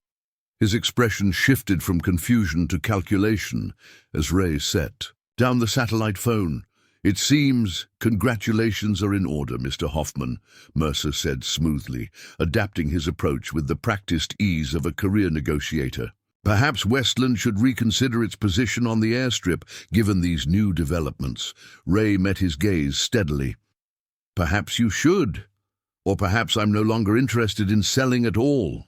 His expression shifted from confusion to calculation as Ray set down the satellite phone. "It seems congratulations are in order, Mr. Hoffman," Mercer said smoothly, adapting his approach with the practiced ease of a career negotiator. "Perhaps Westland should reconsider its position on the airstrip, given these new developments." Ray met his gaze steadily. "Perhaps you should, or perhaps I'm no longer interested in selling at all."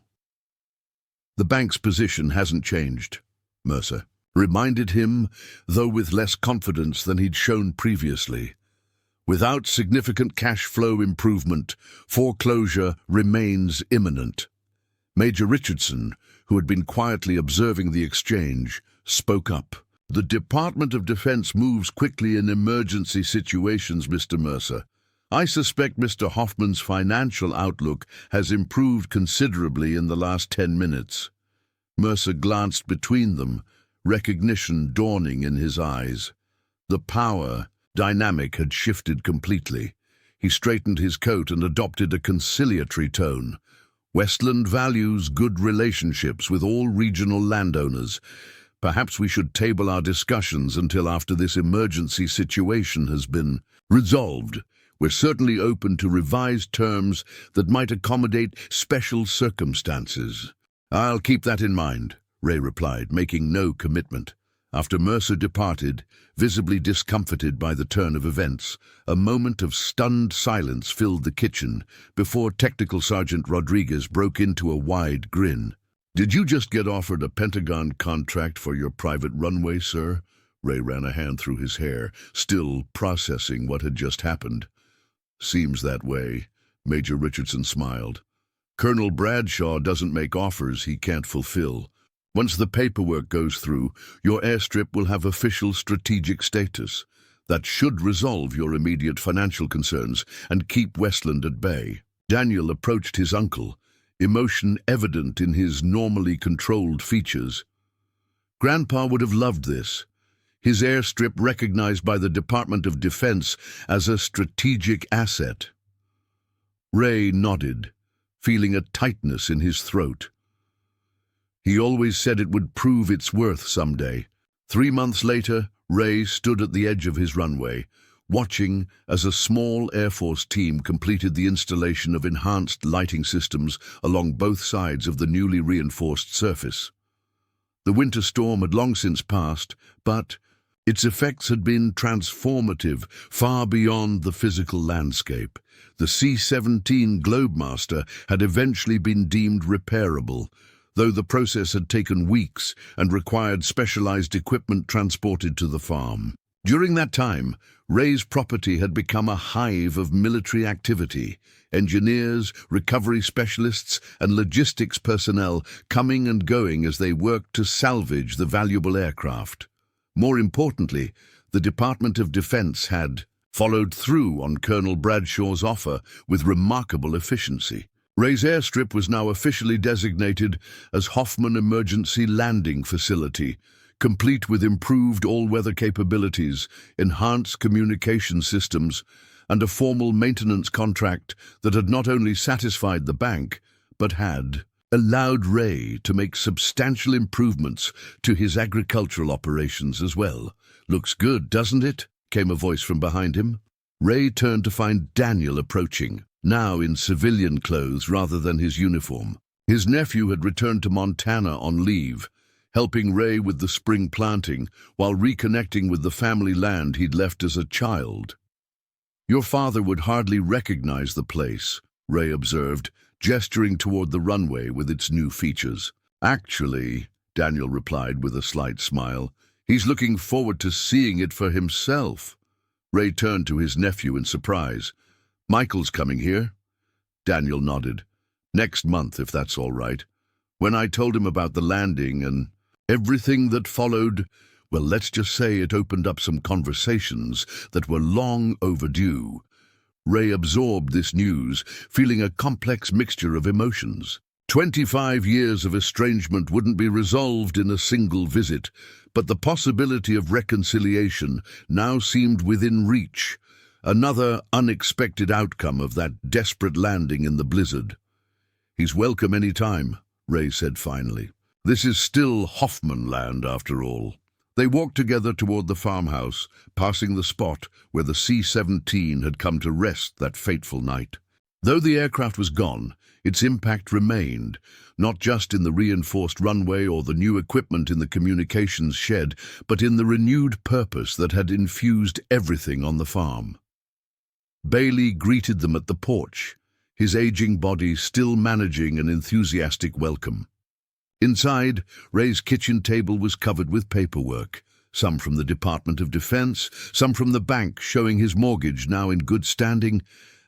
"The bank's position hasn't changed," Mercer reminded him, though with less confidence than he'd shown previously. "Without significant cash flow improvement, foreclosure remains imminent." Major Richardson, who had been quietly observing the exchange, spoke up. "The Department of Defense moves quickly in emergency situations, Mr. Mercer. I suspect Mr. Hoffman's financial outlook has improved considerably in the last 10 minutes. Mercer glanced between them, recognition dawning in his eyes. The power dynamic had shifted completely. He straightened his coat and adopted a conciliatory tone. "Westland values good relationships with all regional landowners. Perhaps we should table our discussions until after this emergency situation has been resolved. We're certainly open to revised terms that might accommodate special circumstances." "I'll keep that in mind," Ray replied, making no commitment. After Mercer departed, visibly discomfited by the turn of events, a moment of stunned silence filled the kitchen before Technical Sergeant Rodriguez broke into a wide grin. "Did you just get offered a Pentagon contract for your private runway, sir?" Ray ran a hand through his hair, still processing what had just happened. "Seems that way," Major Richardson smiled. "Colonel Bradshaw doesn't make offers he can't fulfill. Once the paperwork goes through, your airstrip will have official strategic status. That should resolve your immediate financial concerns and keep Westland at bay." Daniel approached his uncle, emotion evident in his normally controlled features. "Grandpa would have loved this. His airstrip recognized by the Department of Defense as a strategic asset." Ray nodded, feeling a tightness in his throat. He always said it would prove its worth someday. 3 months later, Ray stood at the edge of his runway, watching as a small Air Force team completed the installation of enhanced lighting systems along both sides of the newly reinforced surface. The winter storm had long since passed, but its effects had been transformative, far beyond the physical landscape. The C-17 Globemaster had eventually been deemed repairable, though the process had taken weeks and required specialized equipment transported to the farm. During that time, Ray's property had become a hive of military activity. Engineers, recovery specialists, and logistics personnel coming and going as they worked to salvage the valuable aircraft. More importantly, the Department of Defense had followed through on Colonel Bradshaw's offer with remarkable efficiency. Ray's airstrip was now officially designated as Hoffman Emergency Landing Facility, complete with improved all-weather capabilities, enhanced communication systems, and a formal maintenance contract that had not only satisfied the bank, but had allowed Ray to make substantial improvements to his agricultural operations as well. "Looks good, doesn't it?" came a voice from behind him. Ray turned to find Daniel approaching, now in civilian clothes rather than his uniform. His nephew had returned to Montana on leave, helping Ray with the spring planting while reconnecting with the family land he'd left as a child. "Your father would hardly recognize the place," Ray observed, gesturing toward the runway with its new features. "Actually," Daniel replied with a slight smile, "he's looking forward to seeing it for himself." Ray turned to his nephew in surprise. "Michael's coming here?" Daniel nodded. "Next month, if that's all right. When I told him about the landing and everything that followed, well, let's just say it opened up some conversations that were long overdue." Ray absorbed this news, feeling a complex mixture of emotions. 25 years of estrangement wouldn't be resolved in a single visit, but the possibility of reconciliation now seemed within reach, another unexpected outcome of that desperate landing in the blizzard. "He's welcome any time," Ray said finally. "This is still Hoffman land, after all." They walked together toward the farmhouse, passing the spot where the C-17 had come to rest that fateful night. Though the aircraft was gone, its impact remained, not just in the reinforced runway or the new equipment in the communications shed, but in the renewed purpose that had infused everything on the farm. Bailey greeted them at the porch, his aging body still managing an enthusiastic welcome. Inside, Ray's kitchen table was covered with paperwork, some from the Department of Defense, some from the bank showing his mortgage now in good standing,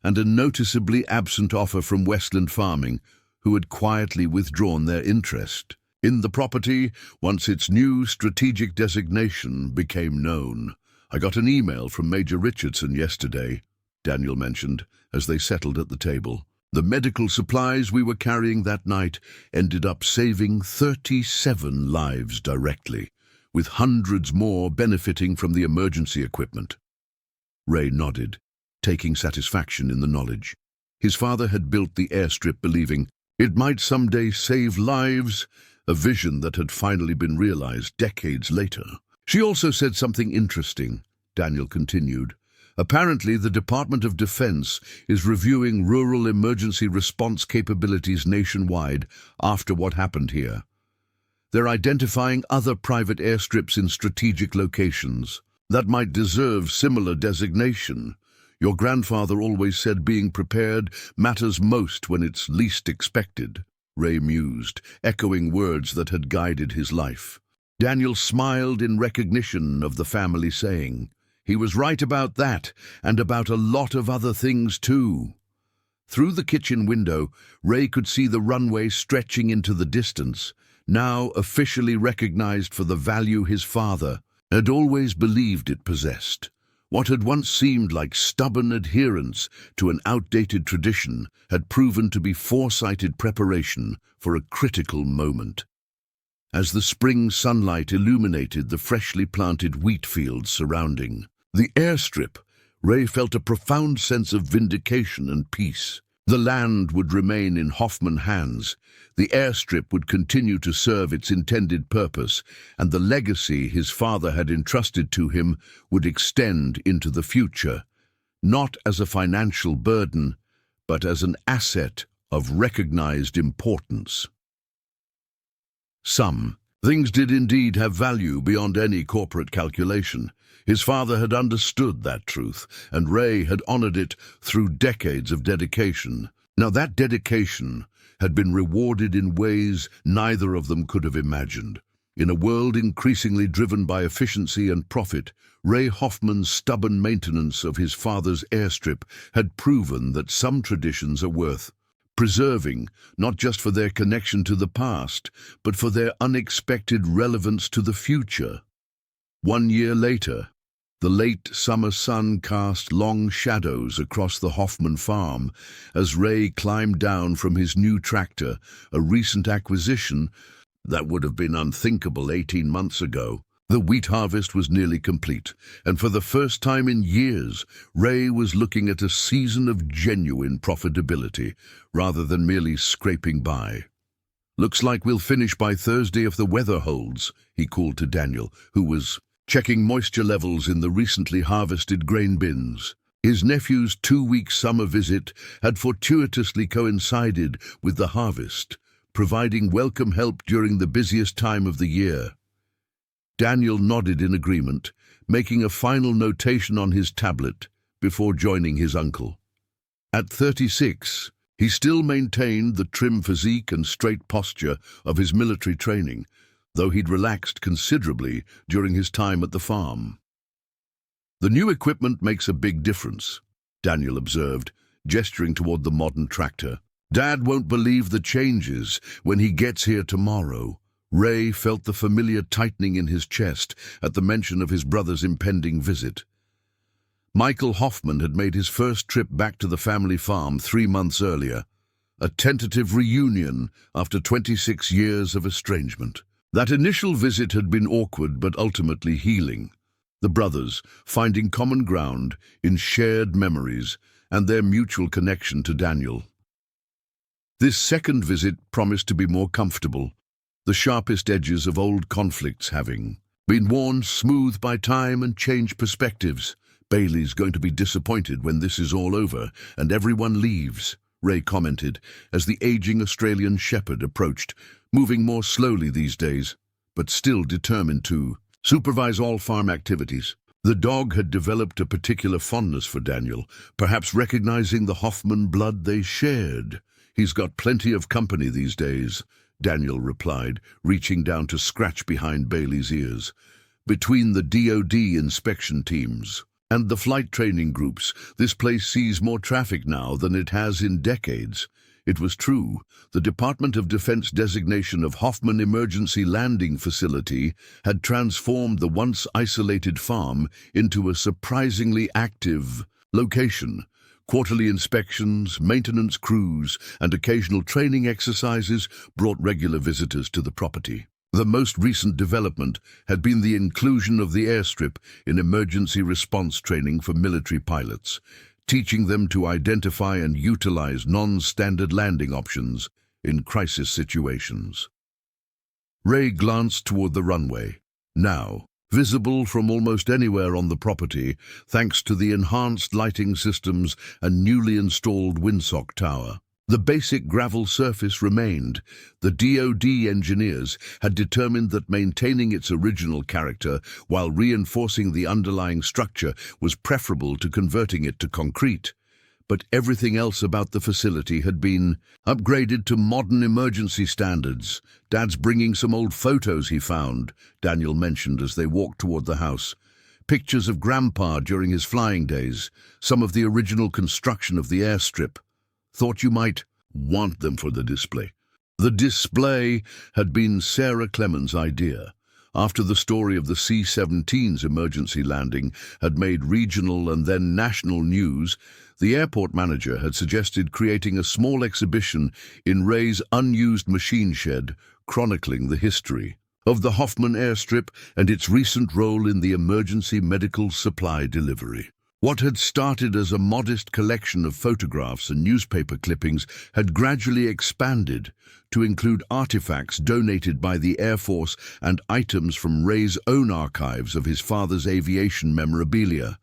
and a noticeably absent offer from Westland Farming, who had quietly withdrawn their interest in the property once its new strategic designation became known. "I got an email from Major Richardson yesterday," Daniel mentioned, as they settled at the table. "The medical supplies we were carrying that night ended up saving 37 lives directly, with hundreds more benefiting from the emergency equipment." Ray nodded, taking satisfaction in the knowledge. His father had built the airstrip believing it might someday save lives, a vision that had finally been realized decades later. "She also said something interesting," Daniel continued. "Apparently, the Department of Defense is reviewing rural emergency response capabilities nationwide after what happened here. They're identifying other private airstrips in strategic locations that might deserve similar designation. Your grandfather always said being prepared matters most when it's least expected," Ray mused, echoing words that had guided his life. Daniel smiled in recognition of the family saying. He was right about that, and about a lot of other things too. Through the kitchen window, Ray could see the runway stretching into the distance, now officially recognized for the value his father had always believed it possessed. What had once seemed like stubborn adherence to an outdated tradition had proven to be foresighted preparation for a critical moment. As the spring sunlight illuminated the freshly planted wheat fields surrounding the airstrip, Ray felt a profound sense of vindication and peace. The land would remain in Hoffman hands, the airstrip would continue to serve its intended purpose, and the legacy his father had entrusted to him would extend into the future, not as a financial burden, but as an asset of recognized importance. Things did indeed have value beyond any corporate calculation. His father had understood that truth, and Ray had honored it through decades of dedication. Now that dedication had been rewarded in ways neither of them could have imagined. In a world increasingly driven by efficiency and profit, Ray Hoffman's stubborn maintenance of his father's airstrip had proven that some traditions are worth preserving, not just for their connection to the past, but for their unexpected relevance to the future. 1 year later, the late summer sun cast long shadows across the Hoffman farm as Ray climbed down from his new tractor, a recent acquisition that would have been unthinkable 18 months ago. The wheat harvest was nearly complete, and for the first time in years, Ray was looking at a season of genuine profitability, rather than merely scraping by. "Looks like we'll finish by Thursday if the weather holds," he called to Daniel, who was checking moisture levels in the recently harvested grain bins. His nephew's 2-week summer visit had fortuitously coincided with the harvest, providing welcome help during the busiest time of the year. Daniel nodded in agreement, making a final notation on his tablet before joining his uncle. At 36, he still maintained the trim physique and straight posture of his military training, though he'd relaxed considerably during his time at the farm. "The new equipment makes a big difference," Daniel observed, gesturing toward the modern tractor. "Dad won't believe the changes when he gets here tomorrow." Ray felt the familiar tightening in his chest at the mention of his brother's impending visit. Michael Hoffman had made his first trip back to the family farm 3 months earlier, a tentative reunion after 26 years of estrangement. That initial visit had been awkward but ultimately healing, the brothers finding common ground in shared memories and their mutual connection to Daniel. This second visit promised to be more comfortable, the sharpest edges of old conflicts having been worn smooth by time and changed perspectives. "Bailey's going to be disappointed when this is all over and everyone leaves," Ray commented as the aging Australian shepherd approached, moving more slowly these days, but still determined to supervise all farm activities. The dog had developed a particular fondness for Daniel, perhaps recognizing the Hoffman blood they shared. "He's got plenty of company these days," Daniel replied, reaching down to scratch behind Bailey's ears. "Between the DoD inspection teams and the flight training groups, this place sees more traffic now than it has in decades." It was true. The Department of Defense designation of Hoffman Emergency Landing Facility had transformed the once isolated farm into a surprisingly active location. Quarterly inspections, maintenance crews, and occasional training exercises brought regular visitors to the property. The most recent development had been the inclusion of the airstrip in emergency response training for military pilots, teaching them to identify and utilize non-standard landing options in crisis situations. Ray glanced toward the runway, now visible from almost anywhere on the property thanks to the enhanced lighting systems and newly installed windsock tower. The basic gravel surface remained. The DoD engineers had determined that maintaining its original character while reinforcing the underlying structure was preferable to converting it to concrete. But everything else about the facility had been upgraded to modern emergency standards. "Dad's bringing some old photos he found," Daniel mentioned as they walked toward the house. "Pictures of Grandpa during his flying days, some of the original construction of the airstrip. Thought you might want them for the display." The display had been Sarah Clemens' idea. After the story of the C-17's emergency landing had made regional and then national news, the airport manager had suggested creating a small exhibition in Ray's unused machine shed, chronicling the history of the Hoffman airstrip and its recent role in the emergency medical supply delivery. What had started as a modest collection of photographs and newspaper clippings had gradually expanded to include artifacts donated by the Air Force and items from Ray's own archives of his father's aviation memorabilia.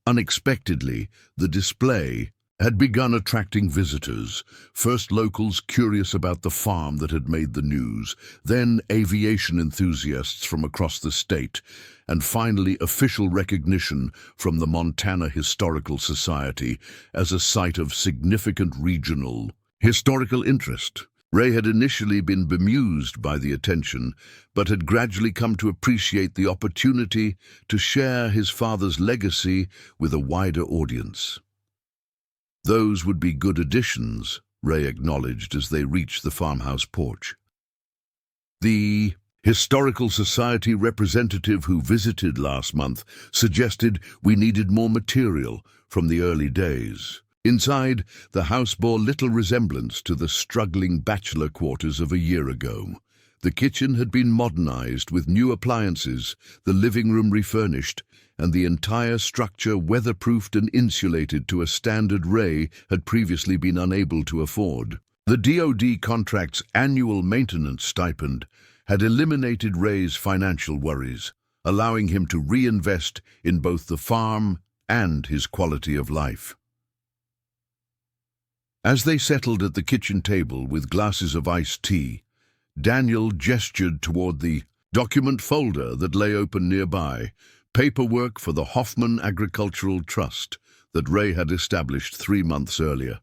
Unexpectedly, the display had begun attracting visitors, first locals curious about the farm that had made the news, then aviation enthusiasts from across the state, and finally official recognition from the Montana Historical Society as a site of significant regional historical interest. Ray had initially been bemused by the attention, but had gradually come to appreciate the opportunity to share his father's legacy with a wider audience. Those would be good additions, Ray acknowledged as they reached the farmhouse porch. The Historical Society representative who visited last month suggested we needed more material from the early days. Inside, the house bore little resemblance to the struggling bachelor quarters of a year ago. The kitchen had been modernized with new appliances, the living room refurnished, and the entire structure weatherproofed and insulated to a standard Ray had previously been unable to afford. The DoD contract's annual maintenance stipend had eliminated Ray's financial worries, allowing him to reinvest in both the farm and his quality of life. As they settled at the kitchen table with glasses of iced tea, Daniel gestured toward the document folder that lay open nearby, paperwork for the Hoffman Agricultural Trust that Ray had established 3 months earlier.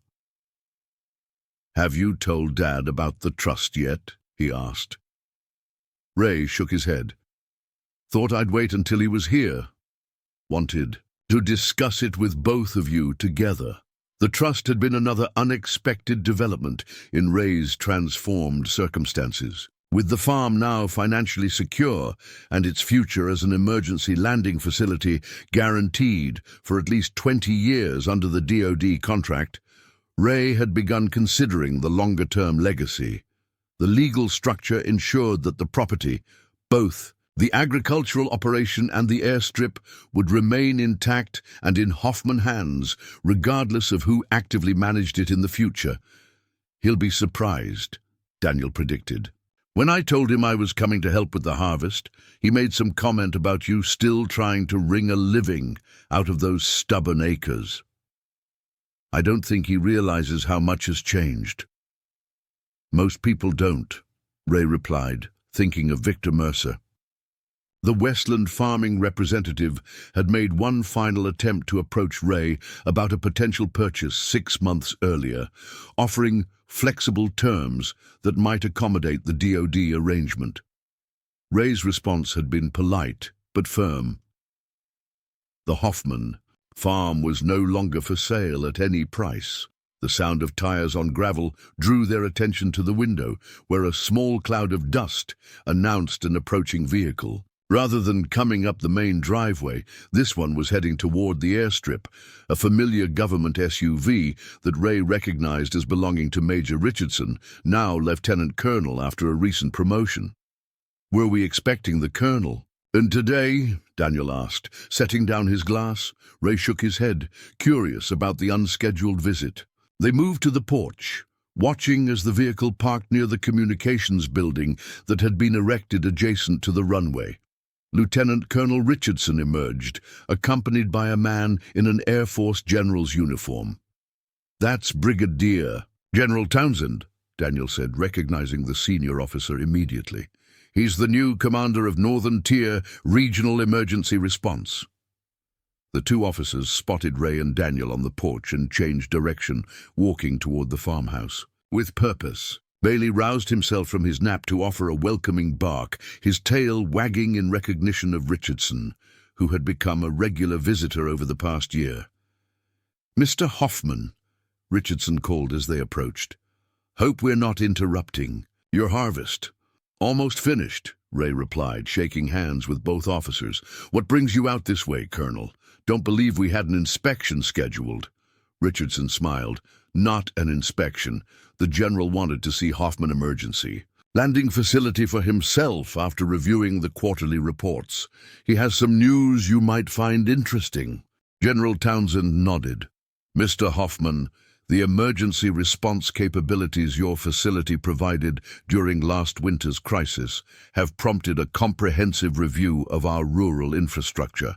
"Have you told Dad about the trust yet?" he asked. Ray shook his head. "Thought I'd wait until he was here. Wanted to discuss it with both of you together." The trust had been another unexpected development in Ray's transformed circumstances. With the farm now financially secure and its future as an emergency landing facility guaranteed for at least 20 years under the DoD contract, Ray had begun considering the longer-term legacy. The legal structure ensured that the property, both the agricultural operation and the airstrip, would remain intact and in Hoffman hands, regardless of who actively managed it in the future. "He'll be surprised," Daniel predicted. "When I told him I was coming to help with the harvest, he made some comment about you still trying to wring a living out of those stubborn acres. I don't think he realizes how much has changed." "Most people don't," Ray replied, thinking of Victor Mercer. The Westland farming representative had made one final attempt to approach Ray about a potential purchase 6 months earlier, offering flexible terms that might accommodate the DoD arrangement. Ray's response had been polite but firm. The Hoffman farm was no longer for sale at any price. The sound of tires on gravel drew their attention to the window, where a small cloud of dust announced an approaching vehicle. Rather than coming up the main driveway, this one was heading toward the airstrip, a familiar government SUV that Ray recognized as belonging to Major Richardson, now Lieutenant Colonel after a recent promotion. "Were we expecting the Colonel?" "And today?" Daniel asked, setting down his glass. Ray shook his head, curious about the unscheduled visit. They moved to the porch, watching as the vehicle parked near the communications building that had been erected adjacent to the runway. Lieutenant Colonel Richardson emerged, accompanied by a man in an Air Force general's uniform. "That's Brigadier General Townsend," Daniel said, recognizing the senior officer immediately. "He's the new commander of Northern Tier Regional Emergency Response." The two officers spotted Ray and Daniel on the porch and changed direction, walking toward the farmhouse. With purpose, Bailey roused himself from his nap to offer a welcoming bark, his tail wagging in recognition of Richardson, who had become a regular visitor over the past year. "Mr. Hoffman," Richardson called as they approached. "Hope we're not interrupting your harvest." "Almost finished," Ray replied, shaking hands with both officers. "What brings you out this way, Colonel? Don't believe we had an inspection scheduled." Richardson smiled. "Not an inspection. The general wanted to see Hoffman Emergency Landing Facility for himself after reviewing the quarterly reports. He has some news you might find interesting." General Townsend nodded. Mr. Hoffman, the emergency response capabilities your facility provided during last winter's crisis have prompted a comprehensive review of our rural infrastructure.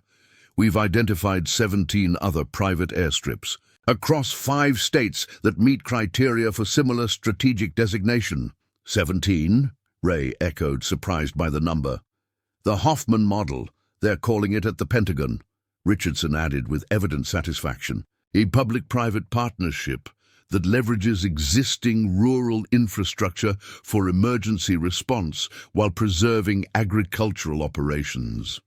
We've identified 17 other private airstrips across 5 states that meet criteria for similar strategic designation. 17? Ray echoed, surprised by the number. The Hoffman model, they're calling it at the Pentagon, Richardson added with evident satisfaction. A public-private partnership that leverages existing rural infrastructure for emergency response while preserving agricultural operations.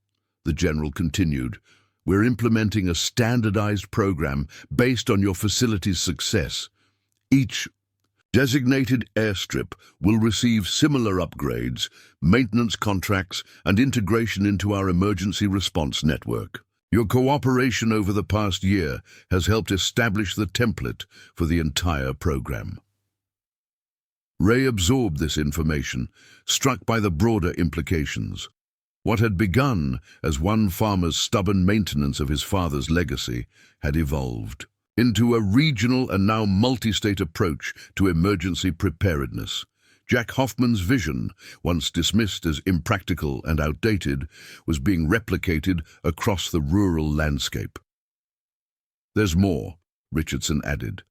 The general continued, we're implementing a standardized program based on your facility's success. Each designated airstrip will receive similar upgrades, maintenance contracts, and integration into our emergency response network. Your cooperation over the past year has helped establish the template for the entire program. Ray absorbed this information, struck by the broader implications. What had begun as one farmer's stubborn maintenance of his father's legacy had evolved into a regional and now multi-state approach to emergency preparedness. Jack Hoffman's vision, once dismissed as impractical and outdated, was being replicated across the rural landscape. There's more, Richardson added.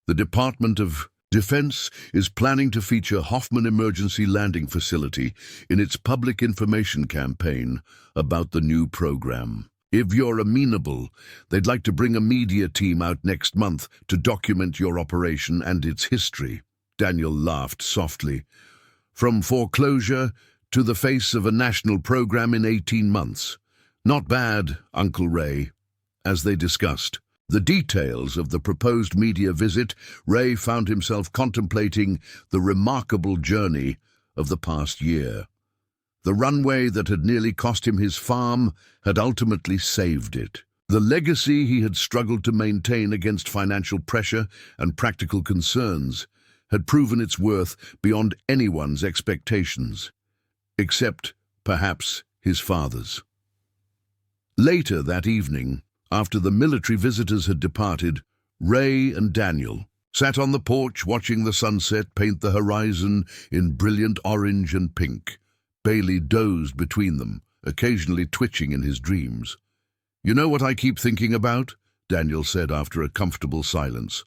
The Department of Defense is planning to feature Hoffman Emergency Landing Facility in its public information campaign about the new program. If you're amenable, they'd like to bring a media team out next month to document your operation and its history. Daniel laughed softly. From Foreclosure to the face of a national program in 18 months. Not bad, Uncle Ray. As they discussed the details of the proposed media visit, Ray found himself contemplating the remarkable journey of the past year. The runway that had nearly cost him his farm had ultimately saved it. The legacy he had struggled to maintain against financial pressure and practical concerns had proven its worth beyond anyone's expectations, except, perhaps, his father's. Later that evening, after the military visitors had departed, Ray and Daniel sat on the porch watching the sunset paint the horizon in brilliant orange and pink. Bailey dozed between them, occasionally twitching in his dreams. "You know what I keep thinking about?" Daniel said after a comfortable silence.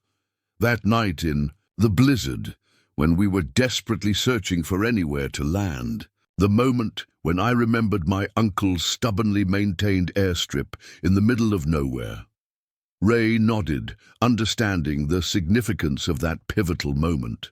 "That night in the blizzard, when we were desperately searching for anywhere to land. The moment when I remembered my uncle's stubbornly maintained airstrip in the middle of nowhere." Ray nodded, understanding the significance of that pivotal moment.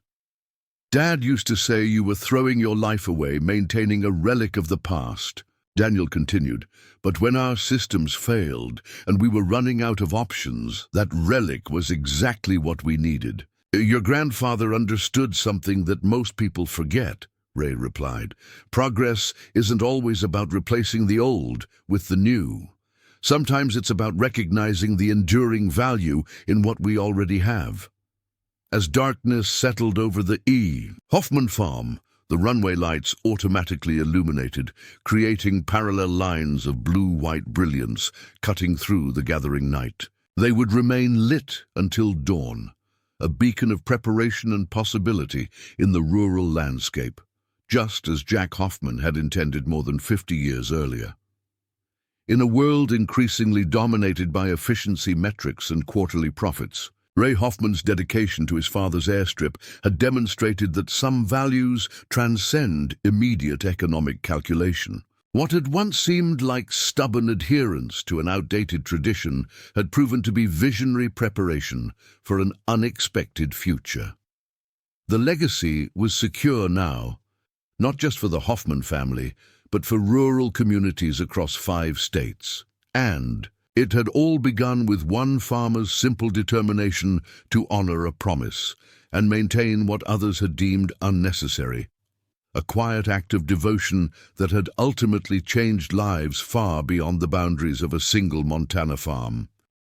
"Dad used to say you were throwing your life away maintaining a relic of the past," Daniel continued. "But when our systems failed and we were running out of options, that relic was exactly what we needed." "Your grandfather understood something that most people forget," Ray replied. "Progress isn't always about replacing the old with the new. Sometimes it's about recognizing the enduring value in what we already have." As darkness settled over the Hoffman farm, the runway lights automatically illuminated, creating parallel lines of blue-white brilliance cutting through the gathering night. They would remain lit until dawn, a beacon of preparation and possibility in the rural landscape, just as Jack Hoffman had intended more than 50 years earlier. In a world increasingly dominated by efficiency metrics and quarterly profits, Ray Hoffman's dedication to his father's airstrip had demonstrated that some values transcend immediate economic calculation. What had once seemed like stubborn adherence to an outdated tradition had proven to be visionary preparation for an unexpected future. The legacy was secure now, not just for the Hoffman family, but for rural communities across 5 states. And it had all begun with one farmer's simple determination to honor a promise and maintain what others had deemed unnecessary. A quiet act of devotion that had ultimately changed lives far beyond the boundaries of a single Montana farm.